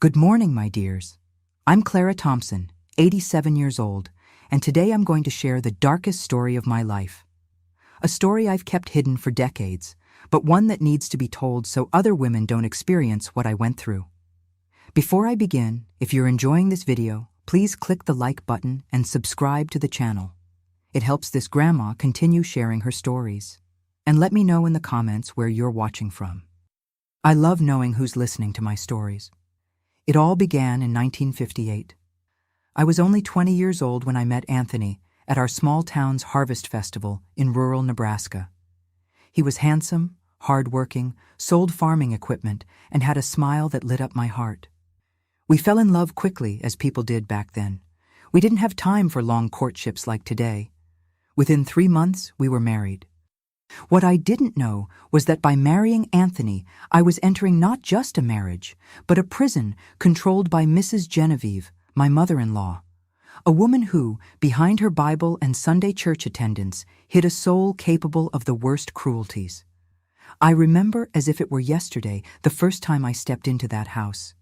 Good morning, my dears. I'm Clara Thompson, 87 years old, and today I'm going to share the darkest story of my life. A story I've kept hidden for decades, but one that needs to be told so other women don't experience what I went through. Before I begin, if you're enjoying this video, please click the like button and subscribe to the channel. It helps this grandma continue sharing her stories. And let me know in the comments where you're watching from. I love knowing who's listening to my stories. It all began in 1958. I was only 20 years old when I met Anthony at our small town's harvest festival in rural Nebraska. He was handsome, hard-working, sold farming equipment, and had a smile that lit up my heart. We fell in love quickly, as people did back then. We didn't have time for long courtships like today. Within 3 months, we were married. What I didn't know was that by marrying Anthony, I was entering not just a marriage, but a prison controlled by Mrs. Genevieve, my mother-in-law, a woman who, behind her Bible and Sunday church attendance, hid a soul capable of the worst cruelties. I remember as if it were yesterday the first time I stepped into that house.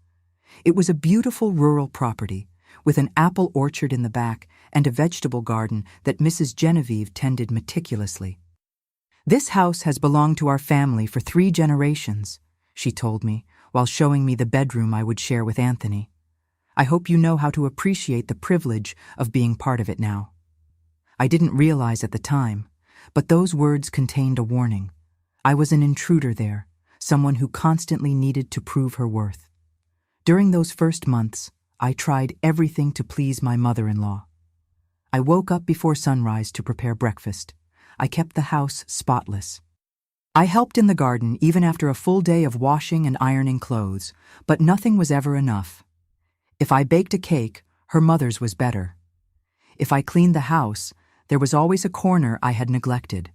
It was a beautiful rural property, with an apple orchard in the back and a vegetable garden that Mrs. Genevieve tended meticulously. "This house has belonged to our family for 3 generations, she told me, while showing me the bedroom I would share with Anthony. I hope you know how to appreciate the privilege of being part of it now." I didn't realize at the time, but those words contained a warning. I was an intruder there, someone who constantly needed to prove her worth. During those first months, I tried everything to please my mother-in-law. I woke up before sunrise to prepare breakfast. I kept the house spotless. I helped in the garden even after a full day of washing and ironing clothes, but nothing was ever enough. If I baked a cake, her mother's was better. If I cleaned the house, there was always a corner I had neglected.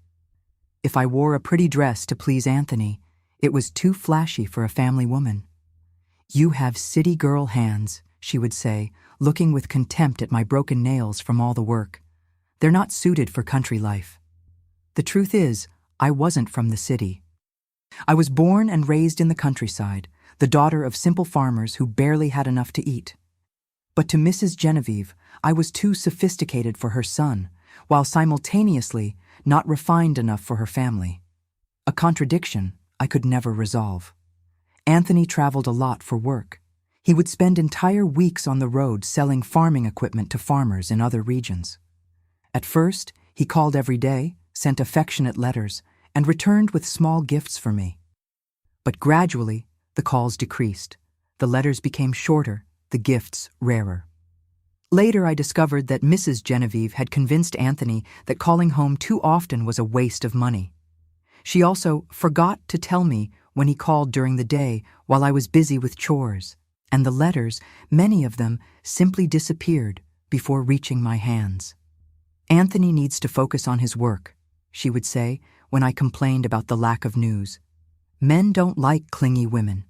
If I wore a pretty dress to please Anthony, it was too flashy for a family woman. "You have city girl hands," she would say, looking with contempt at my broken nails from all the work. "They're not suited for country life." The truth is, I wasn't from the city. I was born and raised in the countryside, the daughter of simple farmers who barely had enough to eat. But to Mrs. Genevieve, I was too sophisticated for her son, while simultaneously not refined enough for her family. A contradiction I could never resolve. Anthony traveled a lot for work. He would spend entire weeks on the road selling farming equipment to farmers in other regions. At first, he called every day, sent affectionate letters, and returned with small gifts for me. But gradually, the calls decreased. The letters became shorter, the gifts rarer. Later, I discovered that Mrs. Genevieve had convinced Anthony that calling home too often was a waste of money. She also forgot to tell me when he called during the day while I was busy with chores, and the letters, many of them, simply disappeared before reaching my hands. "Anthony needs to focus on his work," she would say when I complained about the lack of news. "Men don't like clingy women."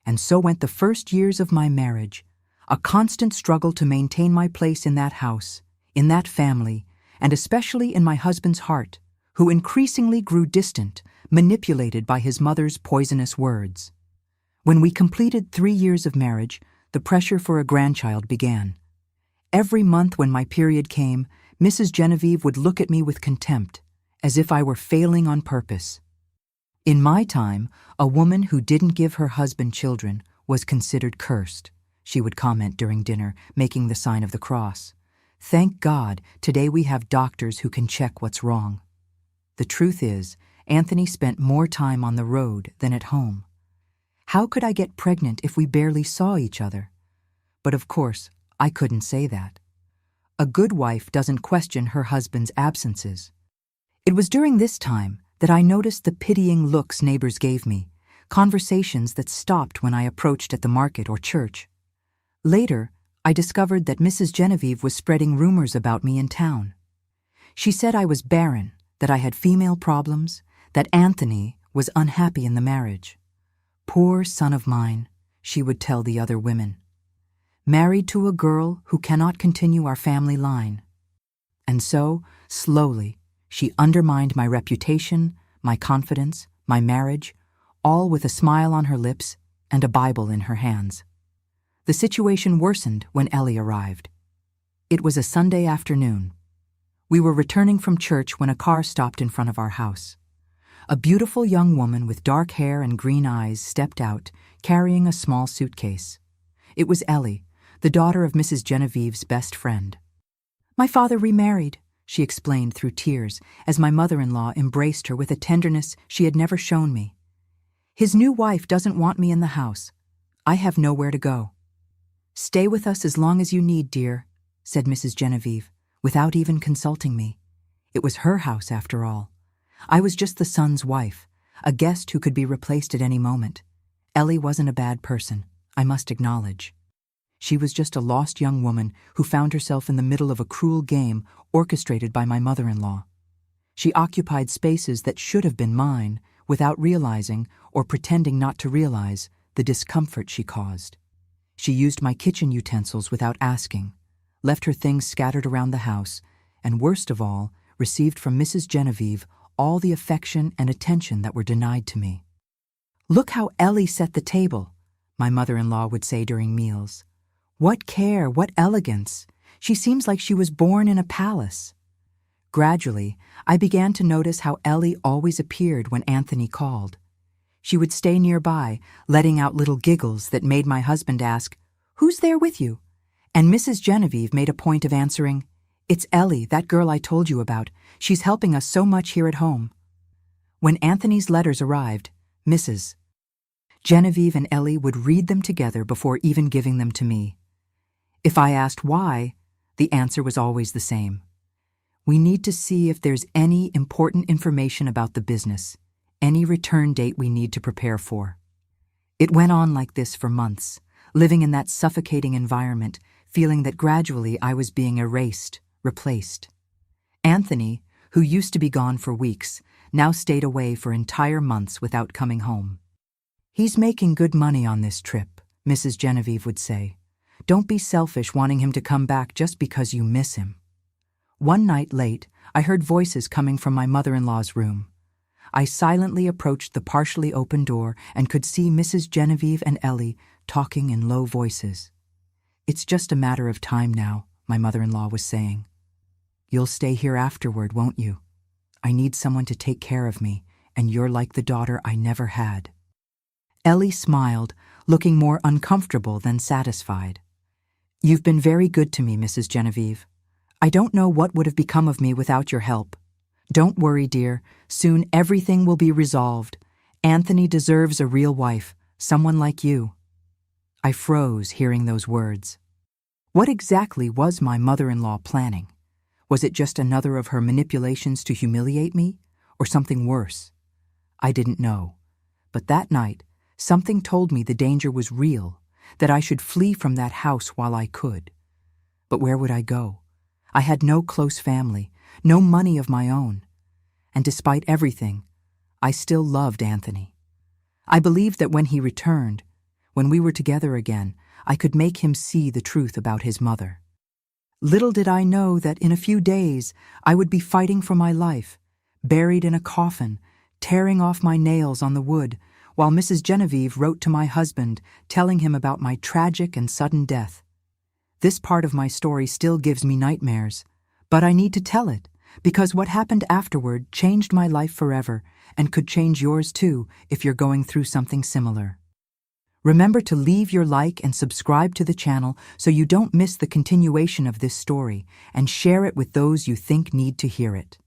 And so went the first years of my marriage, a constant struggle to maintain my place in that house, in that family, and especially in my husband's heart, who increasingly grew distant, manipulated by his mother's poisonous words. When we completed 3 years of marriage, the pressure for a grandchild began. Every month when my period came, Mrs. Genevieve would look at me with contempt, as if I were failing on purpose. In my time, a woman who didn't give her husband children was considered cursed, she would comment during dinner, making the sign of the cross. "Thank God, today we have doctors who can check what's wrong." The truth is, Anthony spent more time on the road than at home. How could I get pregnant if we barely saw each other? But of course, I couldn't say that. A good wife doesn't question her husband's absences. It was during this time that I noticed the pitying looks neighbors gave me, conversations that stopped when I approached at the market or church. Later, I discovered that Mrs. Genevieve was spreading rumors about me in town. She said I was barren, that I had female problems, that Anthony was unhappy in the marriage. "Poor son of mine," she would tell the other women. "Married to a girl who cannot continue our family line." And so, slowly, she undermined my reputation, my confidence, my marriage, all with a smile on her lips and a Bible in her hands. The situation worsened when Ellie arrived. It was a Sunday afternoon. We were returning from church when a car stopped in front of our house. A beautiful young woman with dark hair and green eyes stepped out, carrying a small suitcase. It was Ellie, the daughter of Mrs. Genevieve's best friend. "My father remarried," she explained through tears as my mother-in-law embraced her with a tenderness she had never shown me. "His new wife doesn't want me in the house. I have nowhere to go." "Stay with us as long as you need, dear," said Mrs. Genevieve, without even consulting me. It was her house, after all. I was just the son's wife, a guest who could be replaced at any moment. Ellie wasn't a bad person, I must acknowledge. She was just a lost young woman who found herself in the middle of a cruel game orchestrated by my mother-in-law. She occupied spaces that should have been mine without realizing, or pretending not to realize, the discomfort she caused. She used my kitchen utensils without asking, left her things scattered around the house, and worst of all, received from Mrs. Genevieve all the affection and attention that were denied to me. "Look how Ellie set the table," my mother-in-law would say during meals. "What care, what elegance. She seems like she was born in a palace." Gradually, I began to notice how Ellie always appeared when Anthony called. She would stay nearby, letting out little giggles that made my husband ask, "Who's there with you?" And Mrs. Genevieve made a point of answering, "It's Ellie, that girl I told you about. She's helping us so much here at home." When Anthony's letters arrived, Mrs. Genevieve and Ellie would read them together before even giving them to me. If I asked why, the answer was always the same. "We need to see if there's any important information about the business, any return date we need to prepare for." It went on like this for months, living in that suffocating environment, feeling that gradually I was being erased, replaced. Anthony, who used to be gone for weeks, now stayed away for entire months without coming home. "He's making good money on this trip," Mrs. Genevieve would say. "Don't be selfish wanting him to come back just because you miss him." One night late, I heard voices coming from my mother-in-law's room. I silently approached the partially open door and could see Mrs. Genevieve and Ellie talking in low voices. "It's just a matter of time now," my mother-in-law was saying. "You'll stay here afterward, won't you? I need someone to take care of me, and you're like the daughter I never had." Ellie smiled, looking more uncomfortable than satisfied. "You've been very good to me, Mrs. Genevieve. I don't know what would have become of me without your help. Don't worry, dear. Soon everything will be resolved. Anthony deserves a real wife, someone like you." I froze hearing those words. What exactly was my mother-in-law planning? Was it just another of her manipulations to humiliate me, or something worse? I didn't know. But that night, something told me the danger was real, that I should flee from that house while I could. But where would I go? I had no close family, no money of my own. And despite everything, I still loved Anthony. I believed that when he returned, when we were together again, I could make him see the truth about his mother. Little did I know that in a few days I would be fighting for my life, buried in a coffin, tearing off my nails on the wood, while Mrs. Genevieve wrote to my husband, telling him about my tragic and sudden death. This part of my story still gives me nightmares, but I need to tell it, because what happened afterward changed my life forever and could change yours too if you're going through something similar. Remember to leave your like and subscribe to the channel so you don't miss the continuation of this story, and share it with those you think need to hear it.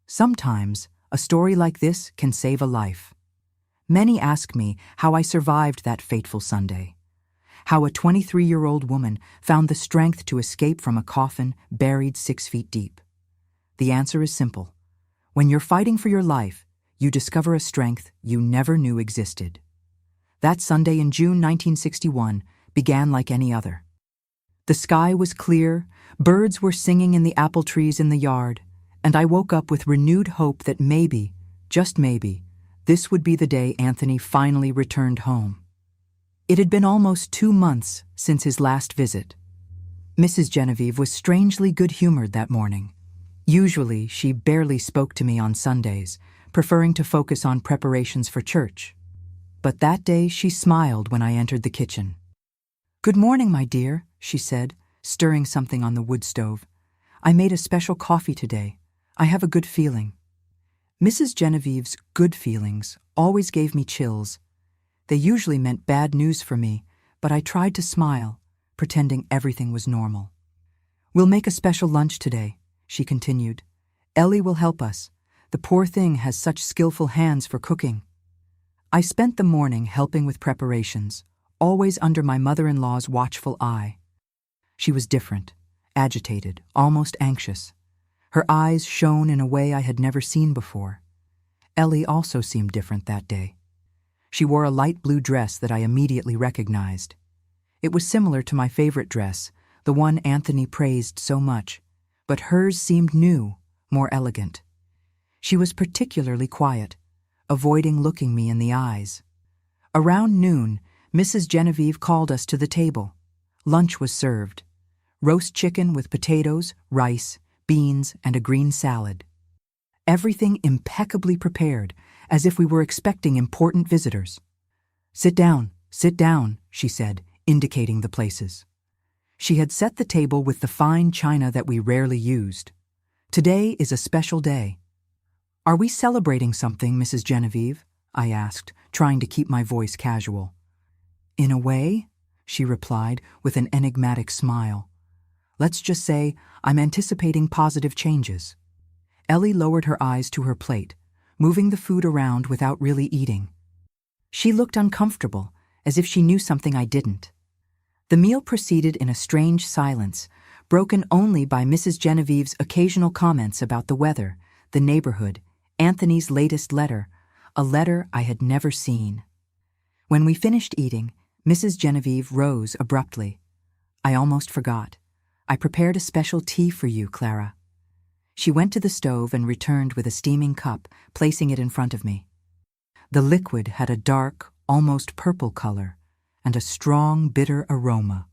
Sometimes, a story like this can save a life. Many ask me how I survived that fateful Sunday. How a 23-year-old woman found the strength to escape from a coffin buried 6 feet deep. The answer is simple. When you're fighting for your life, you discover a strength you never knew existed. That Sunday in June 1961 began like any other. The sky was clear, birds were singing in the apple trees in the yard, and I woke up with renewed hope that maybe, just maybe, this would be the day Anthony finally returned home. It had been almost 2 months since his last visit. Mrs. Genevieve was strangely good-humored that morning. Usually, she barely spoke to me on Sundays, preferring to focus on preparations for church. But that day, she smiled when I entered the kitchen. "Good morning, my dear," she said, stirring something on the wood stove. "I made a special coffee today. I have a good feeling." Mrs. Genevieve's good feelings always gave me chills. They usually meant bad news for me, but I tried to smile, pretending everything was normal. "We'll make a special lunch today," she continued. "Ellie will help us. The poor thing has such skillful hands for cooking." I spent the morning helping with preparations, always under my mother-in-law's watchful eye. She was different, agitated, almost anxious. Her eyes shone in a way I had never seen before. Ellie also seemed different that day. She wore a light blue dress that I immediately recognized. It was similar to my favorite dress, the one Anthony praised so much, but hers seemed new, more elegant. She was particularly quiet, avoiding looking me in the eyes. Around noon, Mrs. Genevieve called us to the table. Lunch was served. Roast chicken with potatoes, rice, beans, and a green salad. Everything impeccably prepared, as if we were expecting important visitors. Sit down," she said, indicating the places. She had set the table with the fine china that we rarely used. "Today is a special day." "Are we celebrating something, Mrs. Genevieve?" I asked, trying to keep my voice casual. "In a way," she replied with an enigmatic smile. "Let's just say I'm anticipating positive changes." Ellie lowered her eyes to her plate, moving the food around without really eating. She looked uncomfortable, as if she knew something I didn't. The meal proceeded in a strange silence, broken only by Mrs. Genevieve's occasional comments about the weather, the neighborhood, Anthony's latest letter, a letter I had never seen. When we finished eating, Mrs. Genevieve rose abruptly. "I almost forgot. I prepared a special tea for you, Clara." She went to the stove and returned with a steaming cup, placing it in front of me. The liquid had a dark, almost purple color, and a strong, bitter aroma.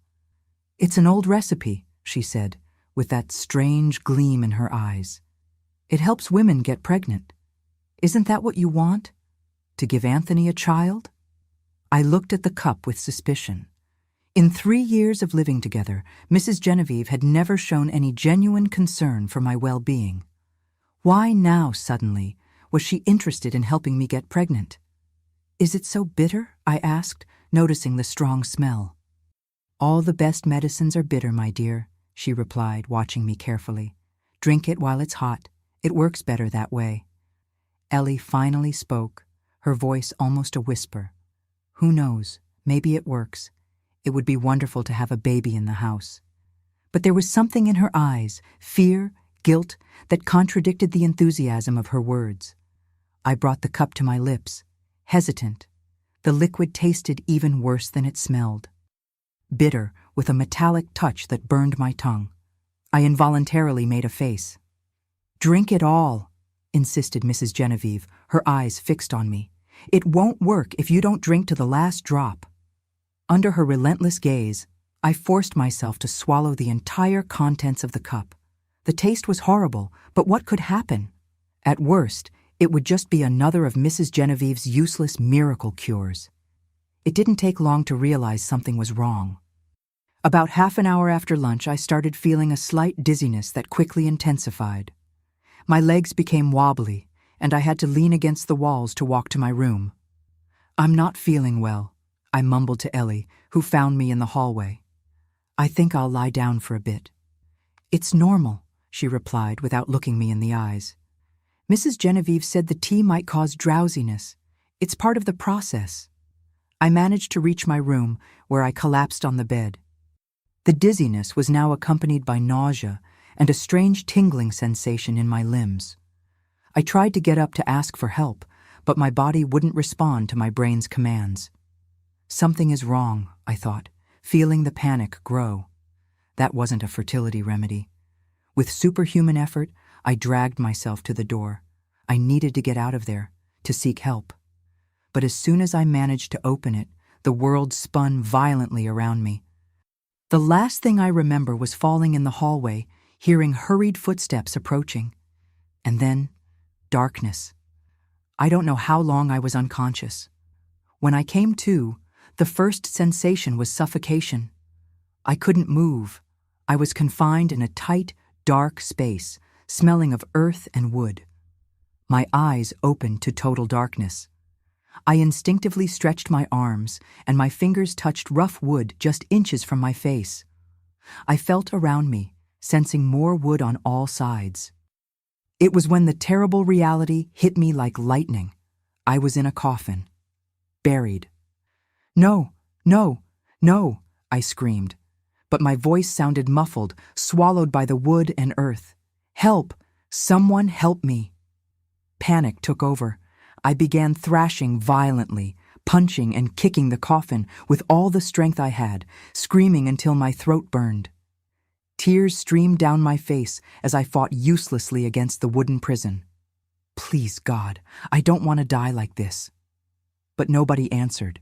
"It's an old recipe," she said, with that strange gleam in her eyes. "It helps women get pregnant. Isn't that what you want? To give Anthony a child?" I looked at the cup with suspicion. In 3 years of living together, Mrs. Genevieve had never shown any genuine concern for my well-being. Why now, suddenly, was she interested in helping me get pregnant? "Is it so bitter?" I asked, noticing the strong smell. "All the best medicines are bitter, my dear," she replied, watching me carefully. "Drink it while it's hot. It works better that way." Ellie finally spoke, her voice almost a whisper. "Who knows? Maybe it works. It would be wonderful to have a baby in the house." But there was something in her eyes, fear, guilt, that contradicted the enthusiasm of her words. I brought the cup to my lips, hesitant. The liquid tasted even worse than it smelled. Bitter, with a metallic touch that burned my tongue. I involuntarily made a face. "Drink it all," insisted Mrs. Genevieve, her eyes fixed on me. "It won't work if you don't drink to the last drop." Under her relentless gaze, I forced myself to swallow the entire contents of the cup. The taste was horrible, but what could happen? At worst, it would just be another of Mrs. Genevieve's useless miracle cures. It didn't take long to realize something was wrong. About half an hour after lunch, I started feeling a slight dizziness that quickly intensified. My legs became wobbly, and I had to lean against the walls to walk to my room. "I'm not feeling well," I mumbled to Ellie, who found me in the hallway. "I think I'll lie down for a bit." "It's normal," she replied without looking me in the eyes. "Mrs. Genevieve said the tea might cause drowsiness. It's part of the process." I managed to reach my room, where I collapsed on the bed. The dizziness was now accompanied by nausea and a strange tingling sensation in my limbs. I tried to get up to ask for help, but my body wouldn't respond to my brain's commands. Something is wrong, I thought, feeling the panic grow. That wasn't a fertility remedy. With superhuman effort, I dragged myself to the door. I needed to get out of there, to seek help. But as soon as I managed to open it, the world spun violently around me. The last thing I remember was falling in the hallway, hearing hurried footsteps approaching. And then, darkness. I don't know how long I was unconscious. When I came to, the first sensation was suffocation, I couldn't move. I was confined in a tight, dark space, smelling of earth and wood. My eyes opened to total darkness. I instinctively stretched my arms, and my fingers touched rough wood just inches from my face. I felt around me, sensing more wood on all sides. It was when the terrible reality hit me like lightning. I was in a coffin, buried. "No, no, no," I screamed, but my voice sounded muffled, swallowed by the wood and earth. "Help! Someone help me!" Panic took over. I began thrashing violently, punching and kicking the coffin with all the strength I had, screaming until my throat burned. Tears streamed down my face as I fought uselessly against the wooden prison. "Please, God, I don't want to die like this." But nobody answered.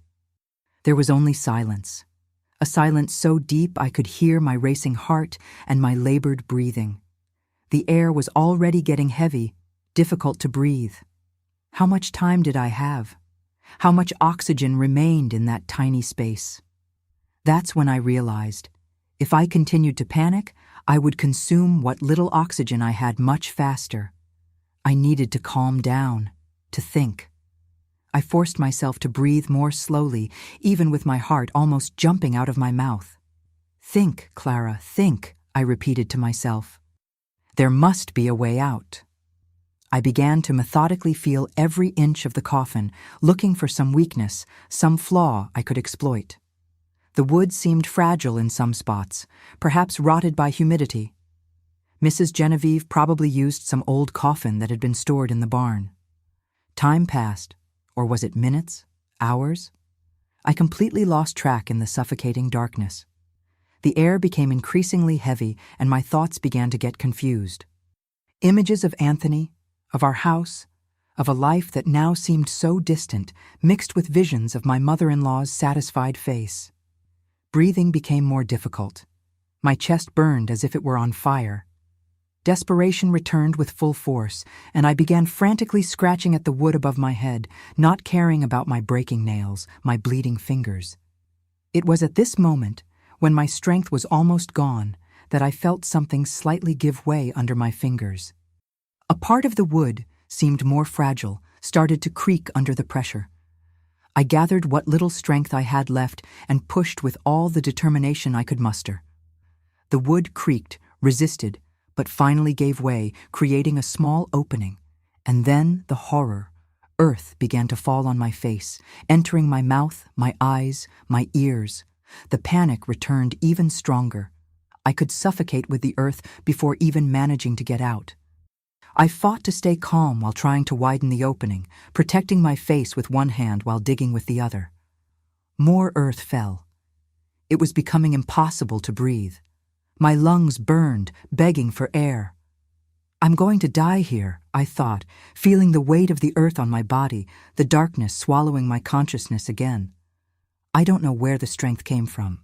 There was only silence, a silence so deep I could hear my racing heart and my labored breathing. The air was already getting heavy, difficult to breathe. How much time did I have? How much oxygen remained in that tiny space? That's when I realized, if I continued to panic, I would consume what little oxygen I had much faster. I needed to calm down, to think. I forced myself to breathe more slowly, even with my heart almost jumping out of my mouth. "Think, Clara, think," I repeated to myself. "There must be a way out." I began to methodically feel every inch of the coffin, looking for some weakness, some flaw I could exploit. The wood seemed fragile in some spots, perhaps rotted by humidity. Mrs. Genevieve probably used some old coffin that had been stored in the barn. Time passed, or was it minutes, hours? I completely lost track in the suffocating darkness. The air became increasingly heavy, and my thoughts began to get confused. Images of Anthony, of our house, of a life that now seemed so distant, mixed with visions of my mother-in-law's satisfied face. Breathing became more difficult. My chest burned as if it were on fire. Desperation returned with full force, and I began frantically scratching at the wood above my head, not caring about my breaking nails, my bleeding fingers. It was at this moment, when my strength was almost gone, that I felt something slightly give way under my fingers. A part of the wood seemed more fragile, started to creak under the pressure. I gathered what little strength I had left and pushed with all the determination I could muster. The wood creaked, resisted, but finally gave way, creating a small opening. And then the horror. Earth began to fall on my face, entering my mouth, my eyes, my ears. The panic returned even stronger. I could suffocate with the earth before even managing to get out. I fought to stay calm while trying to widen the opening, protecting my face with one hand while digging with the other. More earth fell. It was becoming impossible to breathe. My lungs burned, begging for air. "I'm going to die here," I thought, feeling the weight of the earth on my body, the darkness swallowing my consciousness again. I don't know where the strength came from.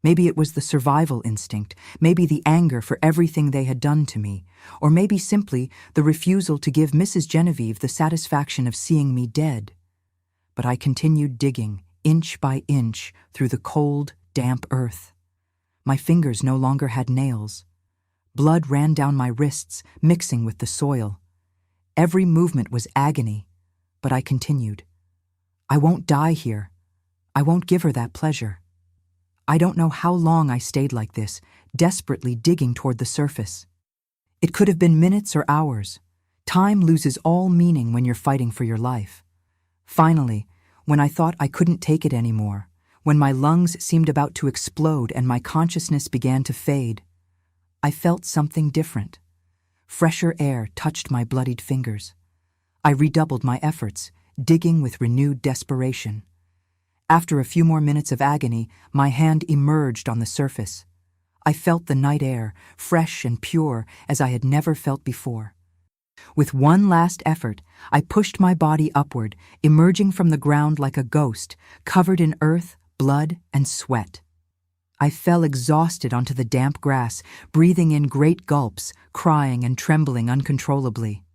Maybe it was the survival instinct, maybe the anger for everything they had done to me, or maybe simply the refusal to give Mrs. Genevieve the satisfaction of seeing me dead. But I continued digging, inch by inch, through the cold, damp earth. My fingers no longer had nails. Blood ran down my wrists, mixing with the soil. Every movement was agony, but I continued. I won't die here. I won't give her that pleasure. I don't know how long I stayed like this, desperately digging toward the surface. It could have been minutes or hours. Time loses all meaning when you're fighting for your life. Finally, when I thought I couldn't take it anymore, when my lungs seemed about to explode and my consciousness began to fade, I felt something different. Fresher air touched my bloodied fingers. I redoubled my efforts, digging with renewed desperation. After a few more minutes of agony, my hand emerged on the surface. I felt the night air, fresh and pure as I had never felt before. With one last effort, I pushed my body upward, emerging from the ground like a ghost, covered in earth, blood, and sweat. I fell exhausted onto the damp grass, breathing in great gulps, crying and trembling uncontrollably.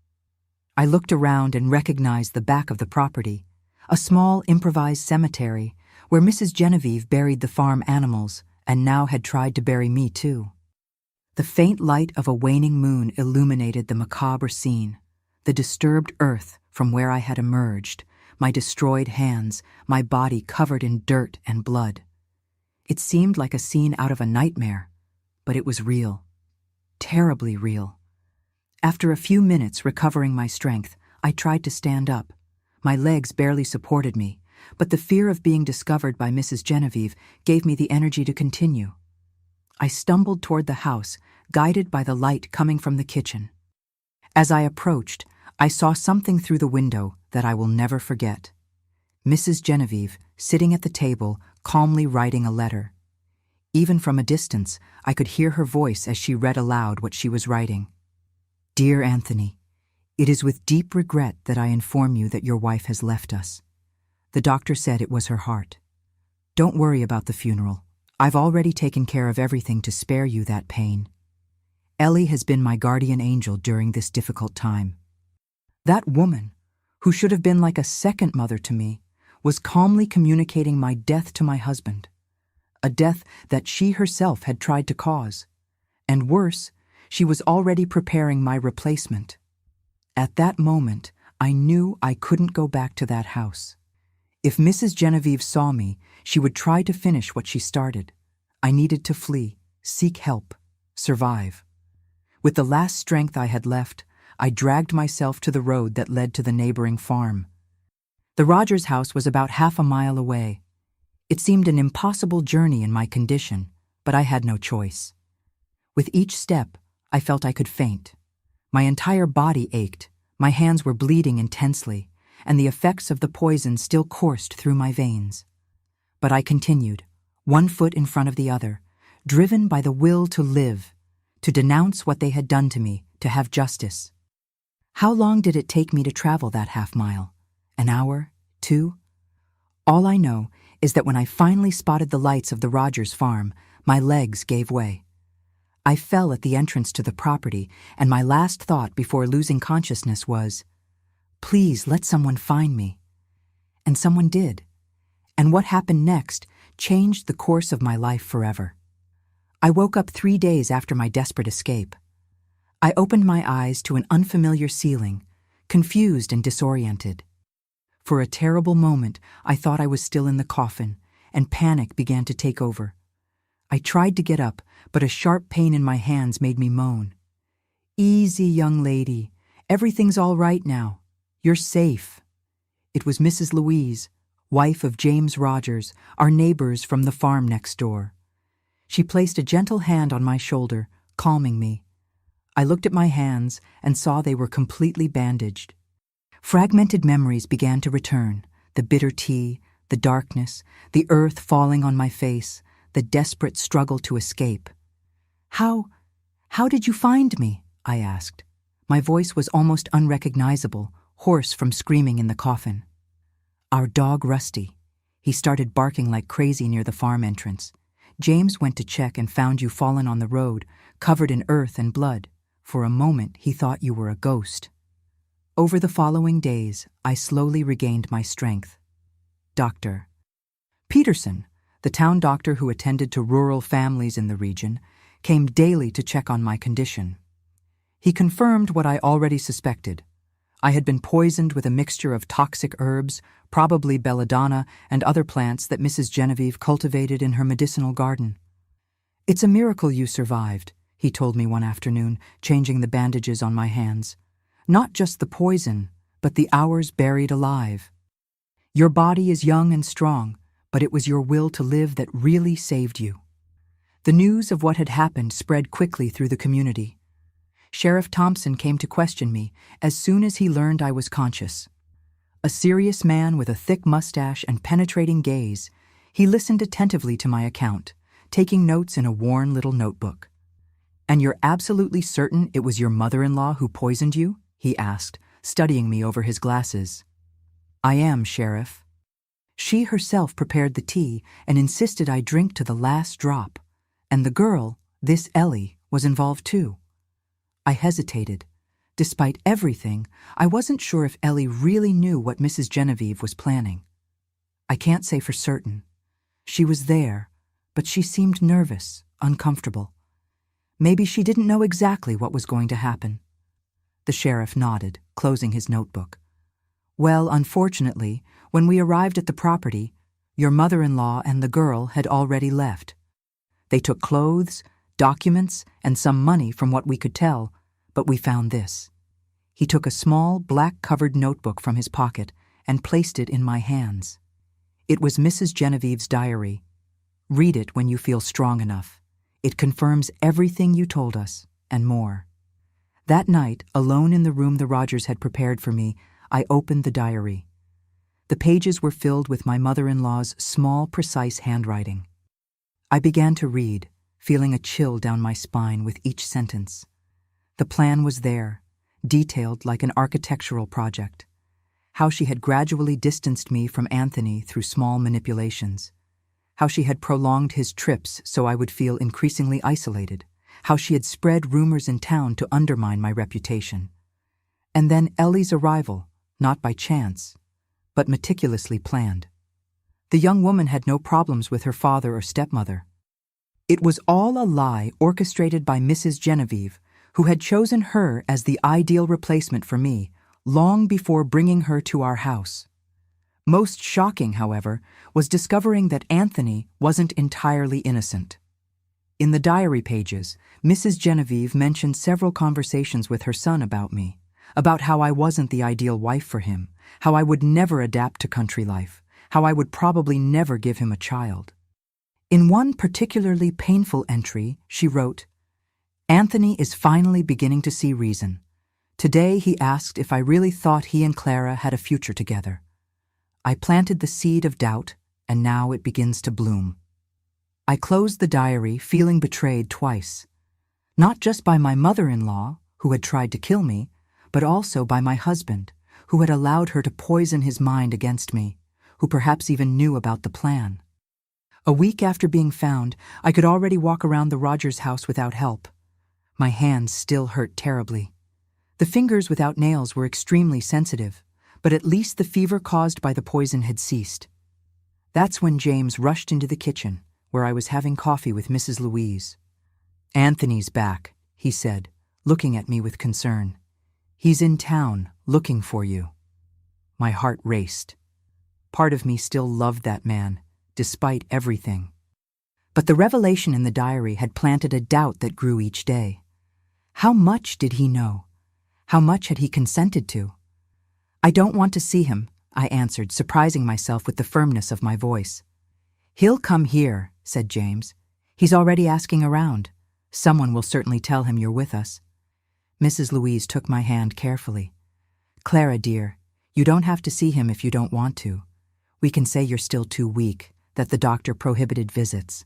I looked around and recognized the back of the property, a small improvised cemetery where Mrs. Genevieve buried the farm animals, and now had tried to bury me too. The faint light of a waning moon illuminated the macabre scene, the disturbed earth from where I had emerged, my destroyed hands, my body covered in dirt and blood. It seemed like a scene out of a nightmare, but it was real. Terribly real. After a few minutes recovering my strength, I tried to stand up. My legs barely supported me, but the fear of being discovered by Mrs. Genevieve gave me the energy to continue. I stumbled toward the house, guided by the light coming from the kitchen. As I approached, I saw something through the window that I will never forget. Mrs. Genevieve, sitting at the table, calmly writing a letter. Even from a distance, I could hear her voice as she read aloud what she was writing. "Dear Anthony, it is with deep regret that I inform you that your wife has left us. The doctor said it was her heart. Don't worry about the funeral. I've already taken care of everything to spare you that pain. Ellie has been my guardian angel during this difficult time." That woman, who should have been like a second mother to me, was calmly communicating my death to my husband, a death that she herself had tried to cause. And worse, she was already preparing my replacement. At that moment, I knew I couldn't go back to that house. If Mrs. Genevieve saw me, she would try to finish what she started. I needed to flee, seek help, survive. With the last strength I had left, I dragged myself to the road that led to the neighboring farm. The Rogers house was about half a mile away. It seemed an impossible journey in my condition, but I had no choice. With each step, I felt I could faint. My entire body ached, my hands were bleeding intensely, and the effects of the poison still coursed through my veins. But I continued, one foot in front of the other, driven by the will to live, to denounce what they had done to me, to have justice. How long did it take me to travel that half mile? An hour? 2? All I know is that when I finally spotted the lights of the Rogers farm, my legs gave way. I fell at the entrance to the property, and my last thought before losing consciousness was, "Please let someone find me." And someone did. And what happened next changed the course of my life forever. I woke up 3 days after my desperate escape. I opened my eyes to an unfamiliar ceiling, confused and disoriented. For a terrible moment, I thought I was still in the coffin, and panic began to take over. I tried to get up, but a sharp pain in my hands made me moan. "Easy, young lady. Everything's all right now. You're safe." It was Mrs. Louise, wife of James Rogers, our neighbors from the farm next door. She placed a gentle hand on my shoulder, calming me. I looked at my hands and saw they were completely bandaged. Fragmented memories began to return, the bitter tea, the darkness, the earth falling on my face, the desperate struggle to escape. How did you find me?" I asked. My voice was almost unrecognizable, hoarse from screaming in the coffin. "Our dog Rusty. He started barking like crazy near the farm entrance. James went to check and found you fallen on the road, covered in earth and blood. For a moment, he thought you were a ghost." Over the following days, I slowly regained my strength. Dr. Peterson, the town doctor who attended to rural families in the region, came daily to check on my condition. He confirmed what I already suspected. I had been poisoned with a mixture of toxic herbs, probably belladonna and other plants that Mrs. Genevieve cultivated in her medicinal garden. "It's a miracle you survived," he told me one afternoon, changing the bandages on my hands. "Not just the poison, but the hours buried alive. Your body is young and strong, but it was your will to live that really saved you." The news of what had happened spread quickly through the community. Sheriff Thompson came to question me as soon as he learned I was conscious. A serious man with a thick mustache and penetrating gaze, he listened attentively to my account, taking notes in a worn little notebook. "And you're absolutely certain it was your mother-in-law who poisoned you?" he asked, studying me over his glasses. "I am, Sheriff. She herself prepared the tea and insisted I drink to the last drop. And the girl, this Ellie, was involved too." I hesitated. Despite everything, I wasn't sure if Ellie really knew what Mrs. Genevieve was planning. "I can't say for certain. She was there, but she seemed nervous, uncomfortable. Maybe she didn't know exactly what was going to happen. The sheriff nodded, closing his notebook. Well, unfortunately, when we arrived at the property, your mother-in-law and the girl had already left. They took clothes, documents, and some money from what we could tell, but we found this. He took a small, black-covered notebook from his pocket and placed it in my hands. It was Mrs. Genevieve's diary. Read it when you feel strong enough. It confirms everything you told us, and more. That night, alone in the room the Rogers had prepared for me, I opened the diary. The pages were filled with my mother-in-law's small, precise handwriting. I began to read, feeling a chill down my spine with each sentence. The plan was there, detailed like an architectural project. How she had gradually distanced me from Anthony through small manipulations. How she had prolonged his trips so I would feel increasingly isolated. How she had spread rumors in town to undermine my reputation. And then Ellie's arrival, not by chance, but meticulously planned. The young woman had no problems with her father or stepmother. It was all a lie orchestrated by Mrs. Genevieve, who had chosen her as the ideal replacement for me long before bringing her to our house. Most shocking, however, was discovering that Anthony wasn't entirely innocent. In the diary pages, Mrs. Genevieve mentioned several conversations with her son about me, about how I wasn't the ideal wife for him, how I would never adapt to country life, how I would probably never give him a child. In one particularly painful entry, she wrote, "Anthony is finally beginning to see reason. Today he asked if I really thought he and Clara had a future together. I planted the seed of doubt, and now it begins to bloom." I closed the diary feeling betrayed twice, not just by my mother-in-law, who had tried to kill me, but also by my husband, who had allowed her to poison his mind against me, who perhaps even knew about the plan. A week after being found, I could already walk around the Rogers house without help. My hands still hurt terribly. The fingers without nails were extremely sensitive, but at least the fever caused by the poison had ceased. That's when James rushed into the kitchen, where I was having coffee with Mrs. Louise. "Anthony's back," he said, looking at me with concern. "He's in town, looking for you." My heart raced. Part of me still loved that man, despite everything. But the revelation in the diary had planted a doubt that grew each day. How much did he know? How much had he consented to? "I don't want to see him," I answered, surprising myself with the firmness of my voice. "He'll come here," said James. "He's already asking around. Someone will certainly tell him you're with us." Mrs. Louise took my hand carefully. "Clara, dear, you don't have to see him if you don't want to. We can say you're still too weak, that the doctor prohibited visits."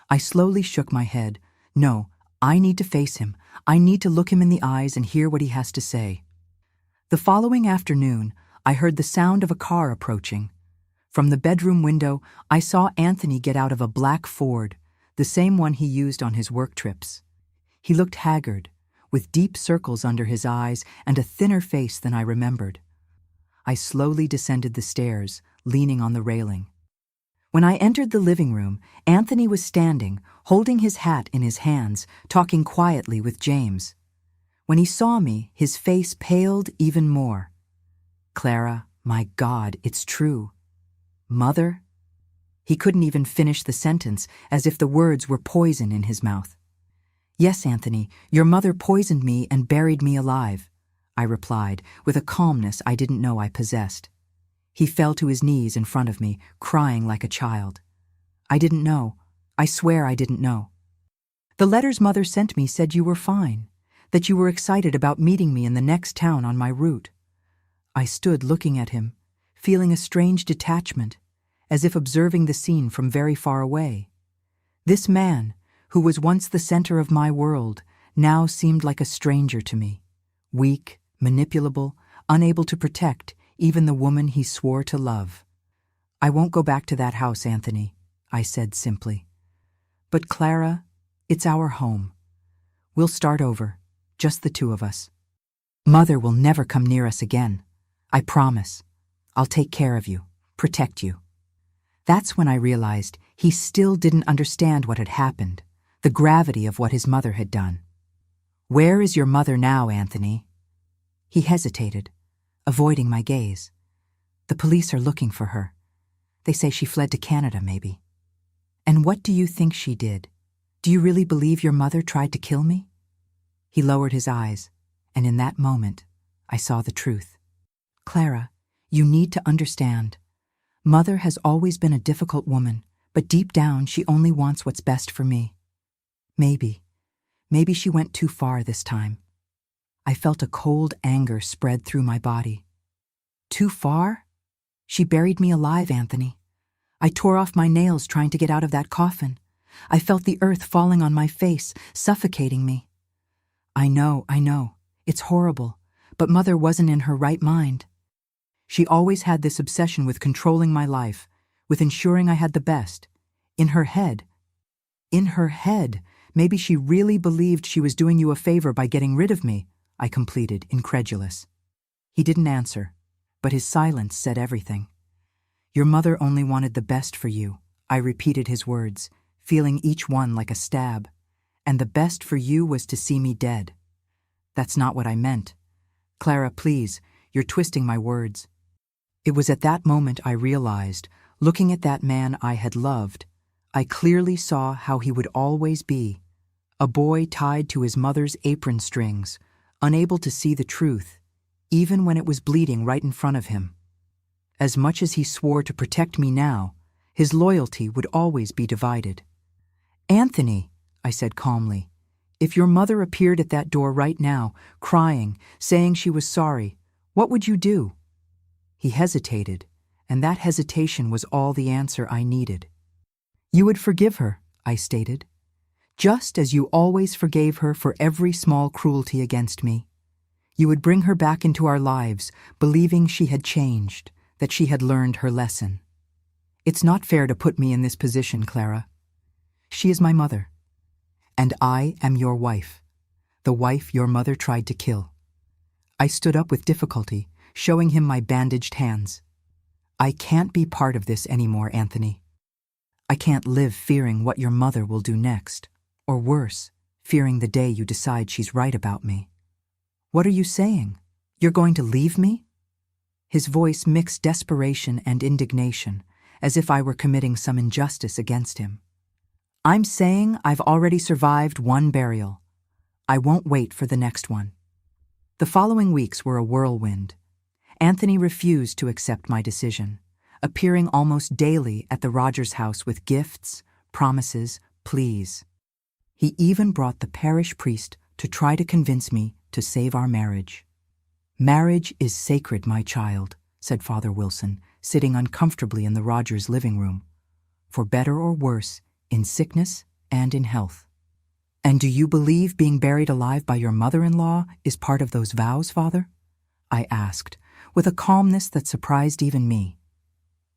I slowly shook my head. "No, I need to face him. I need to look him in the eyes and hear what he has to say." The following afternoon, I heard the sound of a car approaching. From the bedroom window, I saw Anthony get out of a black Ford, the same one he used on his work trips. He looked haggard, with deep circles under his eyes and a thinner face than I remembered. I slowly descended the stairs, leaning on the railing. When I entered the living room, Anthony was standing, holding his hat in his hands, talking quietly with James. When he saw me, his face paled even more. "Clara, my God, it's true." "Mother?" He couldn't even finish the sentence, as if the words were poison in his mouth. "Yes, Anthony, your mother poisoned me and buried me alive," I replied, with a calmness I didn't know I possessed. He fell to his knees in front of me, crying like a child. "I didn't know. I swear I didn't know. The letters Mother sent me said you were fine, that you were excited about meeting me in the next town on my route." I stood looking at him, feeling a strange detachment, as if observing the scene from very far away. This man, who was once the center of my world, now seemed like a stranger to me, weak, manipulable, unable to protect even the woman he swore to love. "I won't go back to that house, Anthony," I said simply. "But Clara, it's our home. We'll start over, just the two of us. Mother will never come near us again. I promise. I'll take care of you, protect you." That's when I realized He still didn't understand what had happened, the gravity of what his mother had done. "Where is your mother now, Anthony?" He hesitated, avoiding my gaze. "The police are looking for her. They say she fled to Canada, maybe." "And what do you think she did? Do you really believe your mother tried to kill me?" He lowered his eyes, and in that moment, I saw the truth. "Clara, you need to understand. Mother has always been a difficult woman, but deep down she only wants what's best for me. Maybe she went too far this time." I felt a cold anger spread through my body. "Too far? She buried me alive, Anthony. I tore off my nails trying to get out of that coffin. I felt the earth falling on my face, suffocating me. I know. It's horrible, but Mother wasn't in her right mind. She always had this obsession with controlling my life, with ensuring I had the best. In her head, maybe she really believed she was doing you a favor by getting rid of me," I completed, incredulous. He didn't answer, but his silence said everything. "Your mother only wanted the best for you," I repeated his words, feeling each one like a stab. "And the best for you was to see me dead." "That's not what I meant. Clara, please, you're twisting my words." It was at that moment I realized, looking at that man I had loved, I clearly saw how he would always be, a boy tied to his mother's apron strings, unable to see the truth, even when it was bleeding right in front of him. As much as he swore to protect me now, his loyalty would always be divided. "Anthony," I said calmly, "if your mother appeared at that door right now, crying, saying she was sorry, what would you do?" He hesitated, and that hesitation was all the answer I needed. "You would forgive her," I stated, "just as you always forgave her for every small cruelty against me. You would bring her back into our lives, believing she had changed, that she had learned her lesson. It's not fair to put me in this position, Clara. She is my mother, and I am your wife, the wife your mother tried to kill." I stood up with difficulty, showing him my bandaged hands. "I can't be part of this anymore, Anthony. I can't live fearing what your mother will do next, or worse, fearing the day you decide she's right about me." "What are you saying? You're going to leave me?" His voice mixed desperation and indignation, as if I were committing some injustice against him. "I'm saying I've already survived one burial. I won't wait for the next one." The following weeks were a whirlwind. Anthony refused to accept my decision, appearing almost daily at the Rogers house with gifts, promises, pleas. He even brought the parish priest to try to convince me to save our marriage. "Marriage is sacred, my child," said Father Wilson, sitting uncomfortably in the Rogers living room. "For better or worse, in sickness and in health." "And do you believe being buried alive by your mother-in-law is part of those vows, Father?" I asked, with a calmness that surprised even me.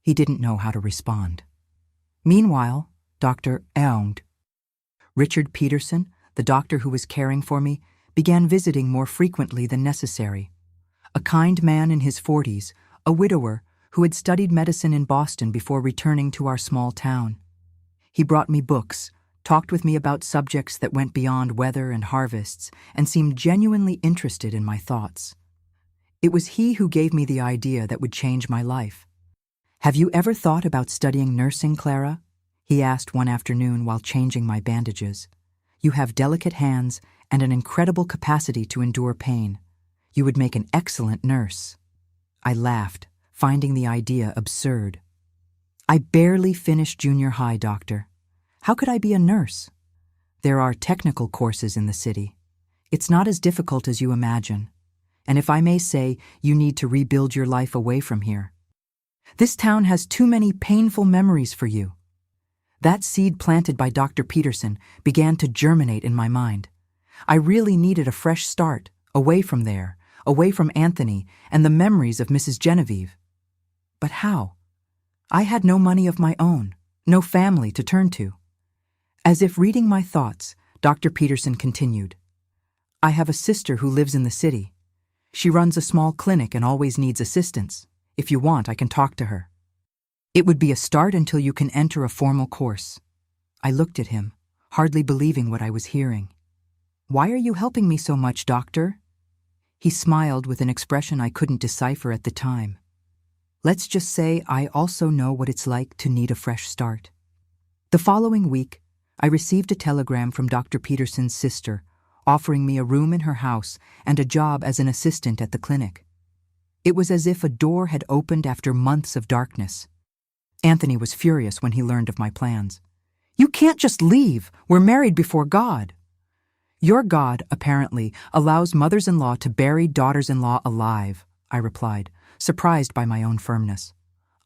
He didn't know how to respond. Meanwhile, Dr. Eong, Richard Peterson, the doctor who was caring for me, began visiting more frequently than necessary. A kind man in his 40s, a widower who had studied medicine in Boston before returning to our small town. He brought me books, talked with me about subjects that went beyond weather and harvests, and seemed genuinely interested in my thoughts. It was he who gave me the idea that would change my life. "Have you ever thought about studying nursing, Clara?" he asked one afternoon while changing my bandages. "You have delicate hands and an incredible capacity to endure pain. You would make an excellent nurse." I laughed, finding the idea absurd. "I barely finished junior high, doctor. How could I be a nurse?" "There are technical courses in the city. It's not as difficult as you imagine. And if I may say, you need to rebuild your life away from here. This town has too many painful memories for you." That seed planted by Dr. Peterson began to germinate in my mind. I really needed a fresh start, away from there, away from Anthony and the memories of Mrs. Genevieve. But how? I had no money of my own, no family to turn to. As if reading my thoughts, Dr. Peterson continued, "I have a sister who lives in the city. She runs a small clinic and always needs assistance. If you want, I can talk to her." It would be a start until you can enter a formal course. I looked at him, hardly believing what I was hearing. Why are you helping me so much, doctor? He smiled with an expression I couldn't decipher at the time. Let's just say I also know what it's like to need a fresh start. The following week, I received a telegram from Dr. Peterson's sister, offering me a room in her house and a job as an assistant at the clinic. It was as if a door had opened after months of darkness. Anthony was furious when he learned of my plans. You can't just leave. We're married before God. Your God, apparently, allows mothers-in-law to bury daughters-in-law alive, I replied, surprised by my own firmness.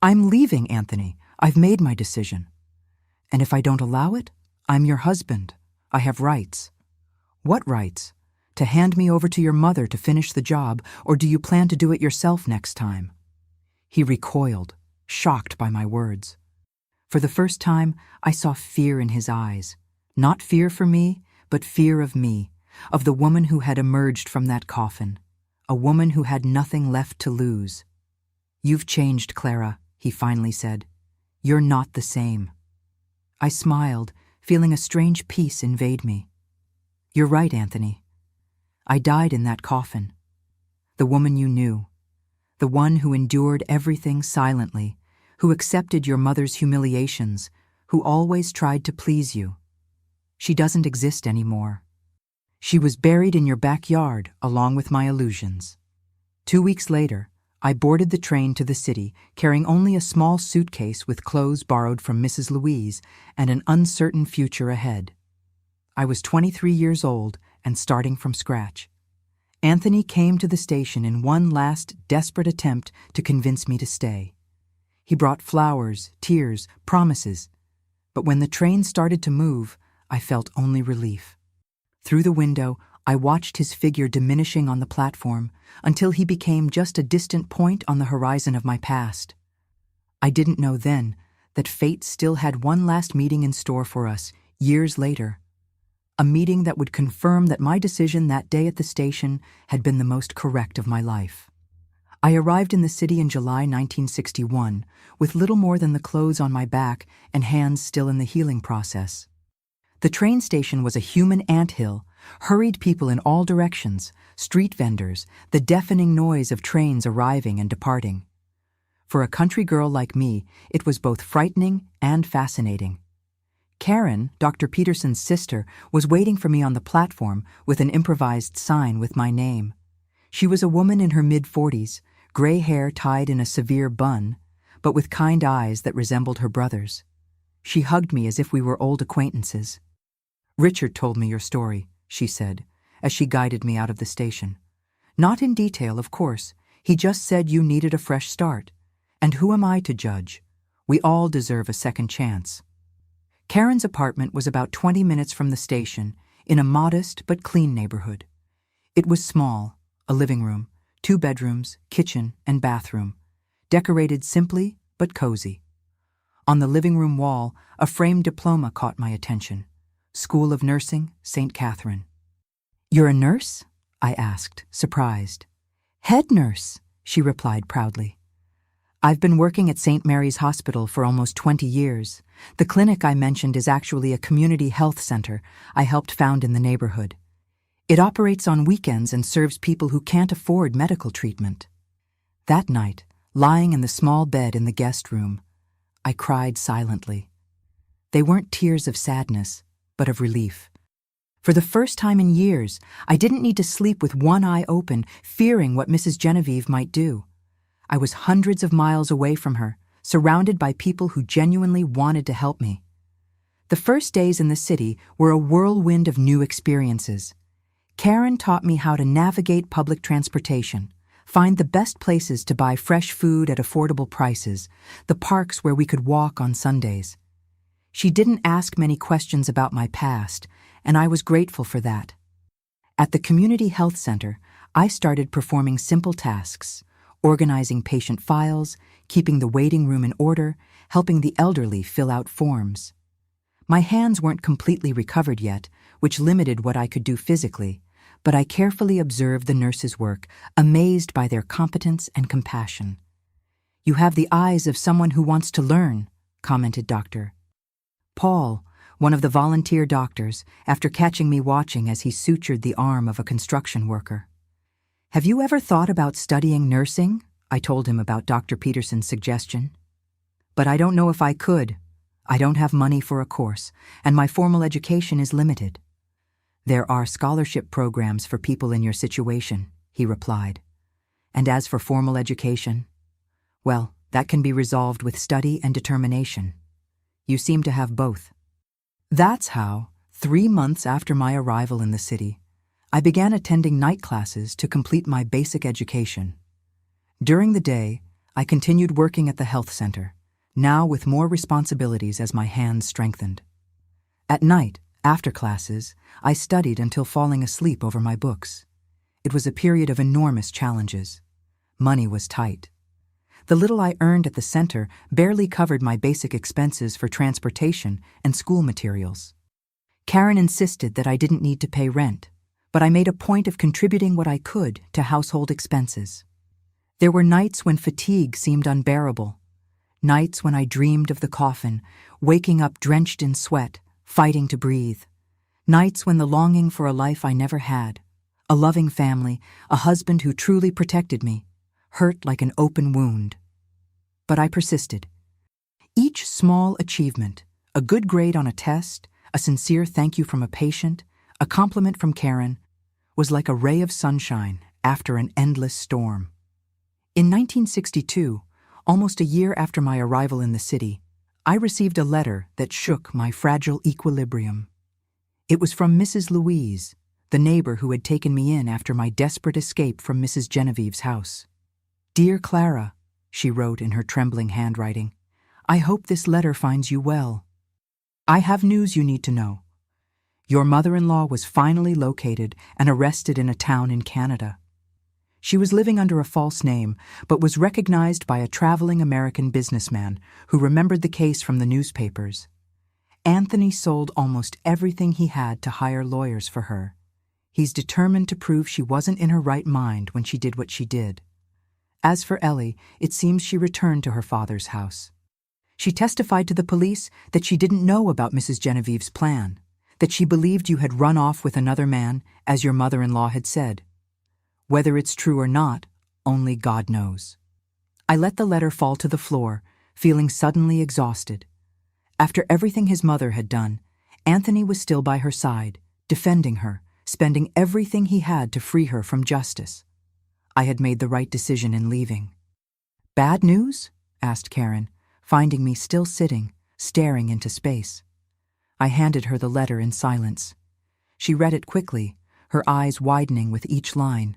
I'm leaving, Anthony. I've made my decision. And if I don't allow it, I'm your husband. I have rights. What rights? To hand me over to your mother to finish the job, or do you plan to do it yourself next time? He recoiled, shocked by my words. For the first time, I saw fear in his eyes. Not fear for me, but fear of me, of the woman who had emerged from that coffin, a woman who had nothing left to lose. You've changed, Clara, he finally said. You're not the same. I smiled, feeling a strange peace invade me. You're right, Anthony. I died in that coffin. The woman you knew, the one who endured everything silently, who accepted your mother's humiliations, who always tried to please you. She doesn't exist anymore. She was buried in your backyard along with my illusions. 2 weeks later, I boarded the train to the city, carrying only a small suitcase with clothes borrowed from Mrs. Louise and an uncertain future ahead. I was 23 years old and starting from scratch. Anthony came to the station in one last desperate attempt to convince me to stay. He brought flowers, tears, promises. But when the train started to move, I felt only relief. Through the window, I watched his figure diminishing on the platform until he became just a distant point on the horizon of my past. I didn't know then that fate still had one last meeting in store for us, years later. A meeting that would confirm that my decision that day at the station had been the most correct of my life. I arrived in the city in July 1961, with little more than the clothes on my back and hands still in the healing process. The train station was a human anthill, hurried people in all directions, street vendors, the deafening noise of trains arriving and departing. For a country girl like me, it was both frightening and fascinating. Karen, Dr. Peterson's sister, was waiting for me on the platform with an improvised sign with my name. She was a woman in her mid-40s, gray hair tied in a severe bun, but with kind eyes that resembled her brother's. She hugged me as if we were old acquaintances. Richard told me your story, she said, as she guided me out of the station. Not in detail, of course. He just said you needed a fresh start. And who am I to judge? We all deserve a second chance. Karen's apartment was about 20 minutes from the station, in a modest but clean neighborhood. It was small, a living room, 2 bedrooms, kitchen, and bathroom, decorated simply but cozy. On the living room wall, a framed diploma caught my attention. School of Nursing, St. Catherine. You're a nurse? I asked, surprised. Head nurse, she replied proudly. I've been working at St. Mary's Hospital for almost 20 years. The clinic I mentioned is actually a community health center I helped found in the neighborhood. It operates on weekends and serves people who can't afford medical treatment. That night, lying in the small bed in the guest room, I cried silently. They weren't tears of sadness, but of relief. For the first time in years, I didn't need to sleep with one eye open, fearing what Mrs. Genevieve might do. I was hundreds of miles away from her, surrounded by people who genuinely wanted to help me. The first days in the city were a whirlwind of new experiences. Karen taught me how to navigate public transportation, find the best places to buy fresh food at affordable prices, the parks where we could walk on Sundays. She didn't ask many questions about my past, and I was grateful for that. At the community health center, I started performing simple tasks, organizing patient files, keeping the waiting room in order, helping the elderly fill out forms. My hands weren't completely recovered yet, which limited what I could do physically, but I carefully observed the nurses' work, amazed by their competence and compassion. "You have the eyes of someone who wants to learn," commented Dr. Paul, one of the volunteer doctors, after catching me watching as he sutured the arm of a construction worker. "Have you ever thought about studying nursing?" I told him about Dr. Peterson's suggestion. "But I don't know if I could. I don't have money for a course, and my formal education is limited." "There are scholarship programs for people in your situation," he replied. "And as for formal education, well, that can be resolved with study and determination. You seem to have both." That's how, 3 months after my arrival in the city, I began attending night classes to complete my basic education. During the day, I continued working at the health center, now with more responsibilities as my hands strengthened. At night, after classes, I studied until falling asleep over my books. It was a period of enormous challenges. Money was tight. The little I earned at the center barely covered my basic expenses for transportation and school materials. Karen insisted that I didn't need to pay rent, but I made a point of contributing what I could to household expenses. There were nights when fatigue seemed unbearable, nights when I dreamed of the coffin, waking up drenched in sweat, fighting to breathe, nights when the longing for a life I never had, a loving family, a husband who truly protected me, hurt like an open wound. But I persisted. Each small achievement, a good grade on a test, a sincere thank you from a patient, a compliment from Karen, was like a ray of sunshine after an endless storm. In 1962, almost a year after my arrival in the city, I received a letter that shook my fragile equilibrium. It was from Mrs. Louise, the neighbor who had taken me in after my desperate escape from Mrs. Genevieve's house. "Dear Clara," she wrote in her trembling handwriting, "I hope this letter finds you well. I have news you need to know. Your mother-in-law was finally located and arrested in a town in Canada. She was living under a false name, but was recognized by a traveling American businessman who remembered the case from the newspapers. Anthony sold almost everything he had to hire lawyers for her. He's determined to prove she wasn't in her right mind when she did what she did. As for Ellie, it seems she returned to her father's house. She testified to the police that she didn't know about Mrs. Genevieve's plan, that she believed you had run off with another man, as your mother-in-law had said. Whether it's true or not, only God knows." I let the letter fall to the floor, feeling suddenly exhausted. After everything his mother had done, Anthony was still by her side, defending her, spending everything he had to free her from justice. I had made the right decision in leaving. "Bad news?" asked Karen, finding me still sitting, staring into space. I handed her the letter in silence. She read it quickly, her eyes widening with each line.